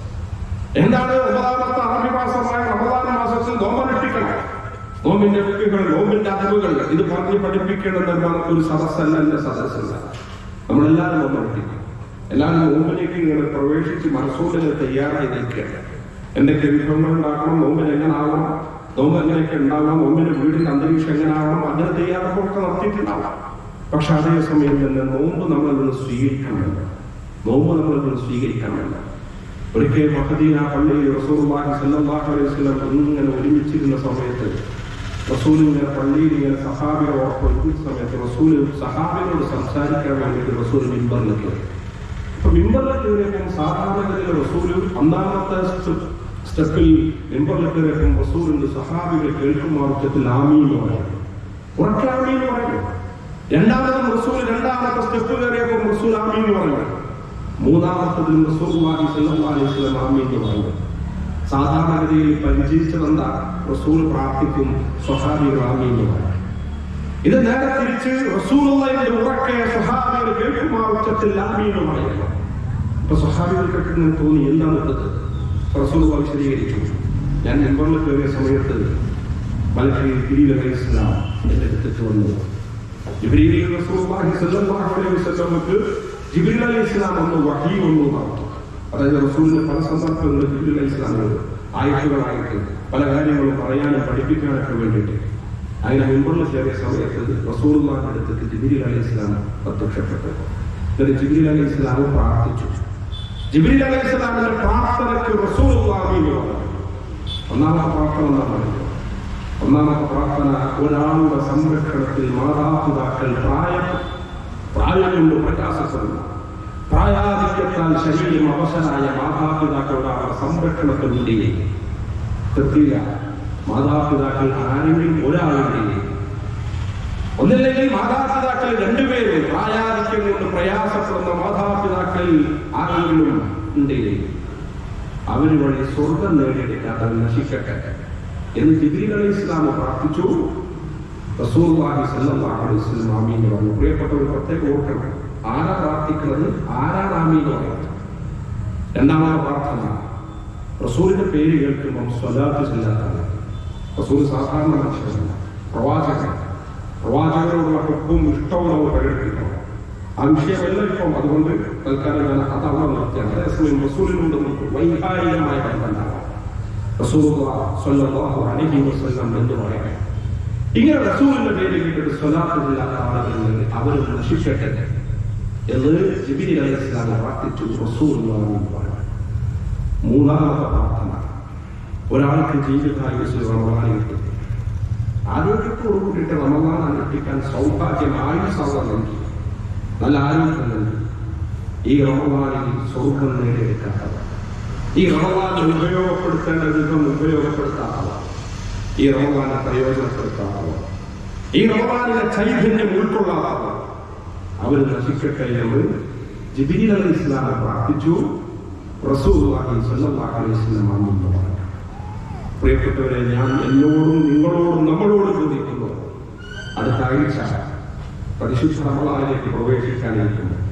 എന്താണ്? 9ാമത്തെ അറബി മാസമായ റമളാൻ മാസത്തിൽ നോമ്പനുഷ്ഠിക്കണം. നോമ്പിന്റെ വ്യക്തികൾ, നോമ്പിന്റെ അറിവുകൾ ഇത് പറഞ്ഞ് പഠിപ്പിക്കണമെന്ന ഒരു സദസ്സല്ല, എന്റെ സദസ്സല്ല. നമ്മളെല്ലാവരും നോമ്പനുഷ്ഠിക്കണം. എല്ലാവരും നോമ്പിലേക്ക് ഇങ്ങനെ പ്രവേശിച്ച് മനസ്സോടെ തയ്യാറായി നിൽക്കുകയാണ്. എന്തൊക്കെ വിഭവങ്ങൾ ഉണ്ടാക്കണം, നോമ്പിന് എങ്ങനെ ആവണം, നോമ്പ് എങ്ങനെയൊക്കെ ഉണ്ടാവണം, നോമ്പിന്റെ വീടിന്റെ അന്തരീക്ഷം എങ്ങനെ ആവണം, അങ്ങനെ തയ്യാറെടുപ്പൊക്കെ നടത്തിയിട്ടുണ്ടാവാം. പക്ഷെ അതേസമയം തന്നെ നോമ്പ് നമ്മളിന്ന് സ്വീകരിക്കണമല്ല. നോമ്പ് നമ്മളിന്ന് സ്വീകരിക്കണമല്ല. ഒരിക്കൽ മഹദീന പള്ളിയിൽ റസൂലുള്ളാഹി സ്വല്ലല്ലാഹു അലൈഹി വസല്ലം ഇങ്ങനെ ഒരുമിച്ചിരുന്ന സമയത്ത് റസൂൽ ഇങ്ങനെ പള്ളിയിൽ ഇങ്ങനെ സഹാബികളോടൊപ്പം ഒരുമിച്ച സമയത്ത് റസൂൽ സഹാബികളോട് സംസാരിക്കാൻ വേണ്ടിയിട്ട് റസൂൽ മിമ്പറിലേക്ക് കയറി. അപ്പൊ മിമ്പറിലേക്ക് കയറിയപ്പോൾ സാധാരണഗതിയിൽ റസൂൽ 1ാമത്തെ സ്റ്റെപ്പിൽ മിമ്പറിലേക്ക് കയറിയപ്പോൾ റസൂലിന്റെ സഹാബികൾ കേൾക്കുന്ന ഉച്ചത്തിൽ ആമീൻ എന്ന് പറയും, ഉറക്കെ ആമീൻ എന്ന് പറയും. 2ാമതും റസൂൽ 2ാമത്തെ സ്റ്റെപ്പ് കയറിയപ്പോൾ റസൂൽ ആമീൻ എന്ന് പറയും. 3ാമത്തതിലും റസൂലുള്ളാഹി സ്വല്ലല്ലാഹു അലൈഹി വസല്ലം ആമീൻ എന്ന് പറയും. സാധാരണഗതിയിൽ പരിചയിച്ചതെന്താ? റസൂൽ പ്രാർത്ഥിക്കും, സ്വഹാബികൾ ആമീൻ എന്ന് പറയും. ഇത് നേരെ തിരിച്ച് റസൂലുള്ളാഹിന്റെ ഉറക്കെ സ്വഹാബികൾ കേൾക്കുന്ന ഉച്ചത്തിൽ ആമീൻ എന്ന് പറയും. അപ്പൊ സ്വഹാബികൾക്കൊക്കെ ഇങ്ങനെ തോന്നി, എന്താണ് ഇത്? റസൂലുള്ളാഹി വിശദീകരിച്ചു, ഞാൻ മിമ്പറിൽ കയറിയ സമയത്ത് മലക്ക് ജിബ്രീൽ അലൈഹിസ്സലാം എന്റെ അടുത്തേക്ക് വന്നു. ജിബ്രീൽ റസൂലുള്ളാഹി സ്വല്ലല്ലാഹു അലൈഹി വസല്ലമക്ക് ജിബ്രീൽ അലൈഹിസ്സലാം ഒന്ന് വഹീ വന്നു പറഞ്ഞു. അതായത് റസൂലിന്റെ പല സന്ദർഭങ്ങളിൽ ജിബ്രീൽ അലൈഹിസ്സലാമിനോട് ആയത്തുകളായിട്ട് പല കാര്യങ്ങളും പറയാനും പഠിപ്പിക്കാനൊക്കെ വേണ്ടിയിട്ട് അങ്ങനെ മിമ്പറിൽ കയറിയ സമയത്ത് റസൂലുള്ളാഹിന്റെ അടുത്തേക്ക് ജിബ്രീൽ അലൈഹിസ്സലാം പ്രത്യക്ഷപ്പെട്ടു. എന്നിട്ട് ജിബ്രീൽ അലൈഹിസ്സലാം പ്രാർത്ഥിച്ചു. ജിബ്രീൽ അലൈഹിസ്സലാമിന്റെ പ്രാർത്ഥനയ്ക്ക് റസൂലുള്ളാഹി പറഞ്ഞു. 1ാമത്തെ പ്രാർത്ഥന എന്താ പറയുന്നത്? 1ാമത്തെ പ്രാർത്ഥന, ഒരാളുടെ സംരക്ഷണത്തിൽ മാതാപിതാക്കൾ പ്രായം കൊണ്ട് പ്രയാസപ്പെടുന്നു, പ്രായാധിക്യത്താൽ ശരീരം അവശനായ മാതാപിതാക്കളുടെ സംരക്ഷണത്തിനുണ്ടേ പ്രത്യേക മാതാപിതാക്കൾ ആരെങ്കിലും ഒരാളുടെ, ഒന്നില്ലെങ്കിൽ മാതാപിതാക്കൾ 2 പേരും പ്രായാധിക്യം കൊണ്ട് പ്രയാസപ്പെടുന്ന മാതാപിതാക്കൾ ആരെങ്കിലും ഉണ്ടെങ്കിൽ അവർ വഴി സ്വർഗം നേടിയെടുക്കാതെ നശിക്കട്ടെ എന്ന് ജിബ്രീൽ അലൈഹിസ്സലാം പ്രാർത്ഥിച്ചു. റസൂലുള്ളാഹി സ്വല്ലല്ലാഹു അലൈഹി വസല്ലം ആമീൻ എന്ന് പറഞ്ഞു. പ്രിയപ്പെട്ടവർ പ്രത്യേകം ഓർക്കണം, ആരാ പ്രാർത്ഥിക്കുന്നത്, ആരാണ് ആമീൻ എന്ന് പറയുന്നത്? 2ാമത്തെ പ്രാർത്ഥന, റസൂലിന്റെ പേര് കേൾക്കുമ്പോൾ സ്വലാത്ത് ചൊല്ലാത്താണ്. റസൂൽ സാധാരണ മനുഷ്യരല്ല, പ്രവാചകൻ. പ്രവാചകരോടുള്ള ഹുബ്ബും ഇഷ്ടവും നമ്മൾ പ്രകടിപ്പിക്കണം. ആ വിഷയമല്ല ഇപ്പം, അതുകൊണ്ട് തൽക്കാലം ഞാൻ അതവിടെ നിർത്തിയാണ്. അതേസമയം റസൂലിനോട് വൈകാരികമായ ബന്ധമുണ്ടാകാം. റസൂലുള്ളാഹി സ്വല്ലല്ലാഹു അലൈഹി വസല്ലം എന്ന് പറയാം. ഇങ്ങനെ റസൂലിന്റെ പേര് കേട്ടിട്ട് സ്വലാത്ത് ചൊല്ലാത്ത ആളുകളിൽ അവർ നശിക്കട്ടെ എന്ന് ജിബ്രീൽ അലൈഹിസ്സലാം പ്രാർത്ഥിച്ചു. റസൂലുള്ളാഹി പറഞ്ഞു. 3ാമത്തെ പ്രാർത്ഥന, ഒരാൾക്ക് ജീവിതായുസ്സ് റമളാൻ കിട്ടും. ആരോഗ്യത്തോടു കൂടിയിട്ട് റമളാൻ അനുഷ്ഠിക്കാൻ സൗഭാഗ്യം ആയുസ്സാവാൻ നൽകി, നല്ല ആരോഗ്യം നൽകി. ഈ റമളാനിൽ സ്വർഗം നേടിയെടുക്കാത്തവർ, ഈ റമളാൻ ഉപയോഗപ്പെടുത്തേണ്ട വിധം ഉപയോഗപ്പെടുത്താത്തവർ, ഈ റമളാനെ പ്രയോജനപ്പെടുത്താത്തവർ, ഈ റമളാനിലെ ചൈതന്യം ഉൾക്കൊള്ളാത്തവർ അവർ നശിക്കട്ടെ എന്ന് ജിബ്രീൽ അലൈഹിസ്സലാം പ്രാർത്ഥിച്ചു. റസൂലുള്ളാഹി സ്വല്ലല്ലാഹു അലൈഹി വസല്ലം ആമീൻ പറഞ്ഞു. പ്രിയപ്പെട്ടവരെ, ഞാൻ എന്നോടും നിങ്ങളോടും നമ്മളോടും ചോദിക്കുന്നു, അടുത്ത ആഴ്ച പരിശുദ്ധ റമളാനിലേക്ക് പ്രവേശിക്കാനിരിക്കുന്നത്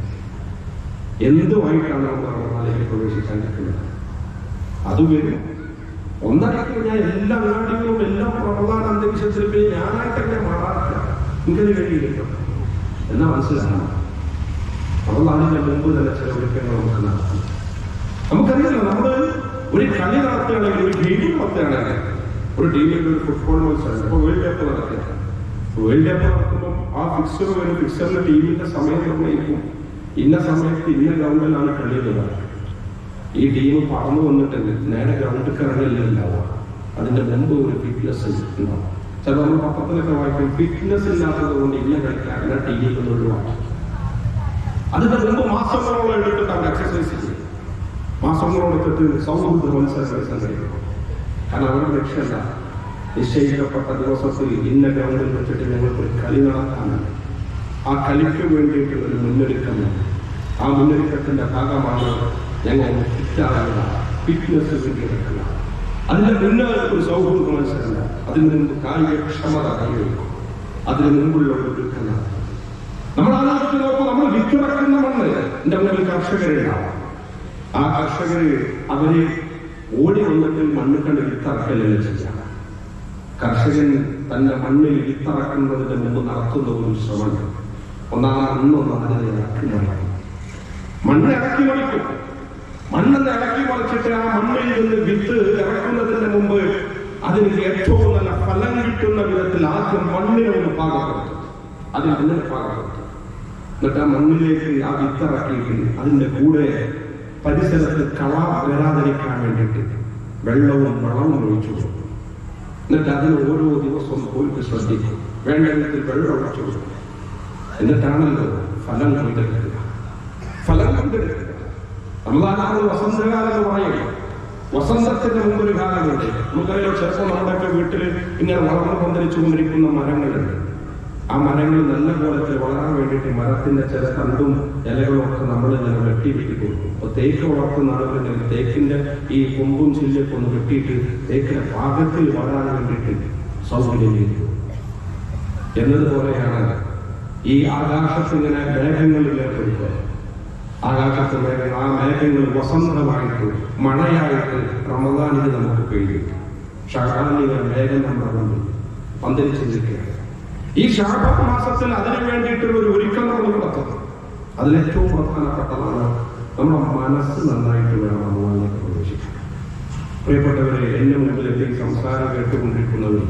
എന്തുമായിട്ടാണ് നമ്മൾ റമളാനിലേക്ക് പ്രവേശിക്കാനിരിക്കുന്നത്? അതുവരെ ഒന്നടക്കം ഞാൻ എല്ലാ നാടുകളും എല്ലാം റമളാൻ അന്തരീക്ഷത്തിൽ പോയി ഞാനായിട്ടൊക്കെ മാറാറില്ല, എനിക്കത് കഴിയില്ല എന്നാ മനസ്സിലാക്കണം. റമളാനിന്റെ മുമ്പ് തന്നെ ചില ഒരുക്കങ്ങൾ നമുക്ക് നടത്തണം. നമുക്കറിയില്ല, നമ്മൾ ഒരു കളി നടത്തുകയാണെങ്കിൽ, ഒരു ഗെയിമിംഗ് നടത്തുകയാണെങ്കിൽ, ഒരു ടീമിൽ ഒരു ഫുട്ബോൾ മത്സരം, ഇപ്പോൾ വേൾഡ് കപ്പ് നടത്തുക. വേൾഡ് കപ്പ് നടത്തുമ്പോൾ ആ ഫിക്സർ വരും, ഫിക്സറിന്റെ ടീമിന്റെ സമയം നിർണ്ണയിക്കും. ഇന്ന സമയത്ത് ഇന്ന ഗ്രൗണ്ടിലാണ് കളിയുന്നത്. ഈ ടീം പറന്നു വന്നിട്ടുണ്ട്, നേരെ ഗ്രൗണ്ടിൽ ഇറങ്ങില്ലാവുക. അതിന്റെ മുമ്പ് ഒരു ഫിറ്റ്നസ് ഉണ്ടാവും. ചിലപ്പോൾ നമ്മൾ പത്രത്തിലൊക്കെ വായിക്കും ഫിറ്റ്നസ് ഇല്ലാത്തത് കൊണ്ട് ഇല്ല കളിക്കാറില്ല ടി വി ഒഴിവാക്കി. അതിന്റെ മുമ്പ് മാസങ്ങളോളം എടുത്തിട്ട് അവർ എക്സസൈസ് ചെയ്യും, മാസങ്ങളോളം എടുത്തിട്ട് സൗഹൃദ മത്സരങ്ങൾ സംഘടിപ്പിക്കും. കാരണം അവരുടെ ലക്ഷ്യമല്ല നിശ്ചയിക്കപ്പെട്ട ദിവസത്തിൽ ഇന്ന ഗ്രൗണ്ടിൽ വെച്ചിട്ട് ഞങ്ങൾക്ക് കളി നടത്താനാണ്. ആ കളിക്ക് വേണ്ടിയിട്ടുള്ള ഒരു മുന്നൊരുക്കമാണ്. ആ മുന്നൊരുക്കത്തിന്റെ ഭാഗമാണ് ഞങ്ങൾ ഫിറ്റാകുക, ഫിറ്റ്നസ് വേണ്ടിയെടുക്കുക. അതിന്റെ മുന്നേ ഒരു സൗഹൃദ മത്സരമല്ല, അതിന് മുമ്പ് കായികക്ഷമത കൈവരിക്കും, അതിന് മുമ്പുള്ള ഒരു ഒരുക്കല. നമ്മൾ ആലോചിച്ച് നോക്കും, നമ്മൾ വിത്തിറക്കുന്ന മണ്ണ് എന്റെ മുന്നിൽ കർഷകരുണ്ടാവും. ആ കർഷകര് അവര് ഓടി വന്നിട്ട് മണ്ണ് കണ്ട് വിത്തിറക്കലല്ല ചെയ്യാം. കർഷകൻ തന്റെ മണ്ണിൽ വിത്തിറക്കുന്നതിന് മുമ്പ് നടത്തുന്ന ഒരു ശ്രമം, ഒന്നാം മണ്ണൊന്ന് അതിനെ ഇറക്കി മറിക്കും. മണ്ണ് ഇറക്കി മറിക്കും. മണ്ണെന്ന് ഇറക്കി മറിച്ചിട്ട് ആ മണ്ണിൽ നിന്ന് വിത്ത് ഇറക്കുന്നതിന് മുമ്പ് അതിന് ഏറ്റവും നല്ല ഫലം കിട്ടുന്ന വിധത്തിൽ ആദ്യം മണ്ണിനെ ഒന്ന് പാകപ്പെടുത്തും. അതിൽ മണ്ണിനെ പാകപ്പെടുത്തും. എന്നിട്ട് ആ മണ്ണിലേക്ക് ആ വിത്തിറക്കിയിട്ട് അതിന്റെ കൂടെ പരിസരത്ത് കള വരാതിരിക്കാൻ വേണ്ടിയിട്ട് വെള്ളവും വളവും ഒഴിച്ചു കൊടുക്കും. എന്നിട്ട് അതിന് ഓരോ ദിവസവും പോയിട്ട് ശ്രദ്ധിക്കും, വേണ്ട വിധത്തിൽ വെള്ളം ഒഴിച്ചു കൊടുക്കും. എന്നിട്ടാണല്ലോ ഫലം കൊയ്തെടുക്കുക. ഫലം കൊയ്തെടുക്കുക. നമ്മളാണ് വസന്തകാലം എന്ന് പറയുന്നത്. വസന്തത്തിന്റെ മുമ്പൊരു കാലമുണ്ട്. നമുക്കറിയാം, ചിലപ്പോൾ നമ്മുടെയൊക്കെ വീട്ടിൽ ഇങ്ങനെ വളർന്നു പന്തലിച്ചു കൊണ്ടിരിക്കുന്ന മരങ്ങളുണ്ട്. ആ മരങ്ങൾ നല്ല പോലെ വളരാൻ വേണ്ടിയിട്ട് മരത്തിന്റെ ചില തണ്ടും ഇലകളും ഒക്കെ നമ്മൾ ഇങ്ങനെ വെട്ടി കൊടുക്കും. അപ്പൊ തേക്ക് വളർത്തുന്ന ആളുകൾ തേക്കിന്റെ ഈ കൊമ്പും ചില്ലൊക്കെ ഒന്ന് വെട്ടിയിട്ട് തേക്കിന്റെ പാകത്തിൽ വളരാൻ വേണ്ടിയിട്ട് സൗകര്യം ചെയ്തു. എന്നതുപോലെയാണ് ഈ ആകാശത്തിങ്ങനെ മേഘങ്ങളിൽ ഏർപ്പെടുക. ആകാശത്ത് മേഘങ്ങൾ, ആ മേഘങ്ങൾ വസന്തമായിട്ട് മഴയായിട്ട് റമദാനിന് നമുക്ക് പെയ്യും. ഷഅബാനിലെ മേഘം നമ്മുടെ മുമ്പിൽ പന്തലിച്ച് നിൽക്കുകയാണ്. ഈ ഷഅബാൻ മാസത്തിൽ അതിനു വേണ്ടിയിട്ടുള്ള ഒരു ഒരുക്കം നമ്മൾ നടത്തുന്നു. അതിലേറ്റവും പ്രധാനപ്പെട്ടതാണ് നമ്മുടെ മനസ്സ് നന്നായിട്ട് വേണം റമദാനിലേക്ക് പ്രവേശിക്കാൻ. പ്രിയപ്പെട്ടവരെ, എന്റെ മുമ്പിലേക്ക് സംസാരം കേട്ടുകൊണ്ടിരിക്കുന്നവർ,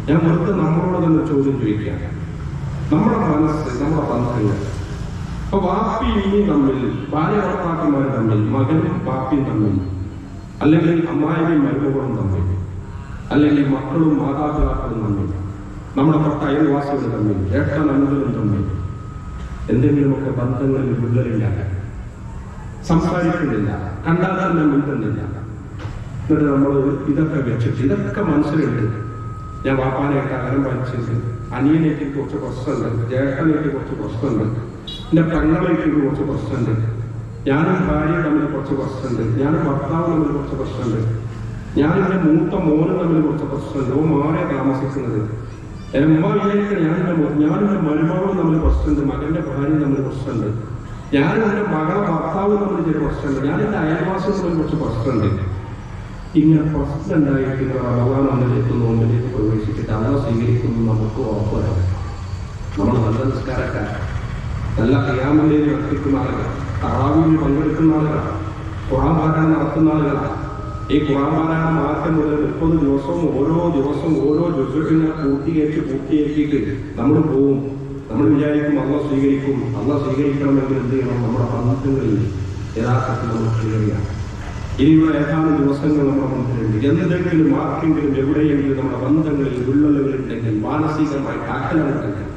ഞാൻ വെറുതെ നമ്മളോട് തന്നെ ചോദ്യം ചോദിക്കുകയാണ്. നമ്മുടെ മനസ്സ്, നമ്മുടെ ബന്ധങ്ങൾ, ഇപ്പൊ വാപ്പിയും തമ്മിൽ, ഭാര്യ ഭർത്താക്കന്മാർ തമ്മിൽ, മകനും വാപ്പിയും തമ്മിൽ, അല്ലെങ്കിൽ അമ്മായിയും മരുമകളും തമ്മിൽ, അല്ലെങ്കിൽ മക്കളും മാതാപിതാക്കളും തമ്മിൽ, നമ്മുടെ തൊട്ട അയൽവാസികൾ തമ്മിൽ, ഏട്ടനനുകളും തമ്മിൽ എന്തെങ്കിലുമൊക്കെ ബന്ധങ്ങളിൽ വിള്ളലില്ല, സംസാരിക്കുന്നില്ല, കണ്ടാൽ തന്നെ മിണ്ടുന്നില്ല. എന്നിട്ട് നമ്മൾ ഇതൊക്കെ വെച്ചിട്ട്, ഇതൊക്കെ മനസ്സിലുണ്ട്. ഞാൻ വാപ്പാനായിട്ട് അകലം വലിച്ചിട്ട്, അനിയനേക്ക് കുറച്ച് പ്രശ്നമുണ്ട്, ജ്യേഷ്ഠനേക്ക് കുറച്ച് പ്രശ്നമുണ്ട്, എന്റെ പെങ്ങളേക്ക് കുറച്ച് പ്രശ്നമുണ്ട്, ഞാനും ഭാര്യ തമ്മിൽ കുറച്ച് പ്രശ്നമുണ്ട്, ഞാനും ഭർത്താവ് തമ്മിൽ കുറച്ച് പ്രശ്നമുണ്ട്, ഞാനെന്റെ മൂത്ത മോനും തമ്മിൽ കുറച്ച് പ്രശ്നമുണ്ട്, ഓ മാറിയ താമസിക്കുന്നത്, ഞാനെന്റെ മരുമകളും തമ്മിൽ പ്രശ്നമുണ്ട്, മകന്റെ ഭാര്യ തമ്മിൽ പ്രശ്നമുണ്ട്, ഞാനും എന്റെ മകളെ ഭർത്താവ് തമ്മിൽ ചില പ്രശ്നമുണ്ട്, ഞാൻ എന്റെ അയൽവാസികൾ തമ്മിൽ കുറച്ച് പ്രശ്നമുണ്ട്. ഇങ്ങനെ പ്രശ്നം ഉണ്ടായിരിക്കുന്ന റമദാൻ ഒന്നിലേക്ക് നോമ്പിലേക്ക് പ്രവേശിച്ചിട്ട് അള്ളാഹു സ്വീകരിക്കുന്നു നമുക്ക് ഉറപ്പ് വരാം. നമ്മൾ നല്ല നിസ്കാരക്കാർ, നല്ല ഖിയാമുൽ നടത്തിക്കുന്ന ആളുകൾ, തറാവീഹിൽ പങ്കെടുക്കുന്ന ആളുകളാണ്, ഖുർആൻ പാരായണം നടത്തുന്ന ആളുകളാണ്. ഈ ഖുർആൻ പാരായണം മാറ്റം മുതൽ 30 ദിവസവും ഓരോ ദിവസവും ഓരോ ജുസുഇനെ പൂർത്തിയാക്കിയിട്ട് നമ്മൾ പോവും. നമ്മൾ വിചാരിക്കും അള്ളാഹു സ്വീകരിക്കും. അള്ളാഹു സ്വീകരിക്കണമെങ്കിൽ എന്ത് ചെയ്യണം? നമ്മുടെ ബന്ധങ്ങളിൽ യഥാർത്ഥത്തിൽ നമ്മൾ ക്ലിയറിയാണ്. ഇനിയുള്ള ഏതാനും ദിവസങ്ങൾ നമ്മുടെ മുന്നിലുണ്ട്. എന്തെങ്കിലും ആർക്കെങ്കിലും എവിടെയെങ്കിലും നമ്മുടെ ബന്ധങ്ങളിൽ വിള്ളലുകളുണ്ടെങ്കിൽ, മാനസികമായി അകലമുണ്ടെങ്കിൽ,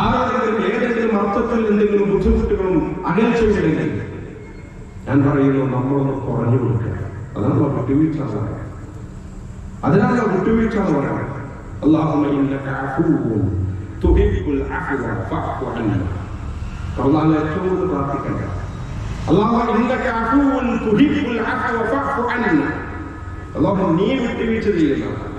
ആരെങ്കിലും ഏതെങ്കിലും അർത്ഥത്തിൽ എന്തെങ്കിലും ബുദ്ധിമുട്ടുകളും അകൽച്ചയുണ്ടെങ്കിൽ, ഞാൻ പറയുന്നു നമ്മളൊന്ന് കുറഞ്ഞു കൊടുക്കുക. അതാണ് വിട്ടുവീഴ്ച എന്ന് പറയുന്നത്. അതിനാണ് വിട്ടുവീഴ്ച എന്ന് പറയുന്നത്. അല്ലാഹുമ്മ ഇന്നക അഫൂവുൻ തുഹിബ്ബുൽ അഫ്വ ഫഅഫു അന്നാ. അല്ലാഹു ഏറ്റവും കൂടുതൽ പ്രാർത്ഥിക്കേണ്ട അല്ലാഹുമ്മ ഇന്നക അഫൂവുൻ തുഹിബ്ബുൽ അഫ്വ ഫഅഫു അന്നാ. അല്ലാഹു നീ വിട്ടുവീഴ്ച ചെയ്യുന്നവനാണ്.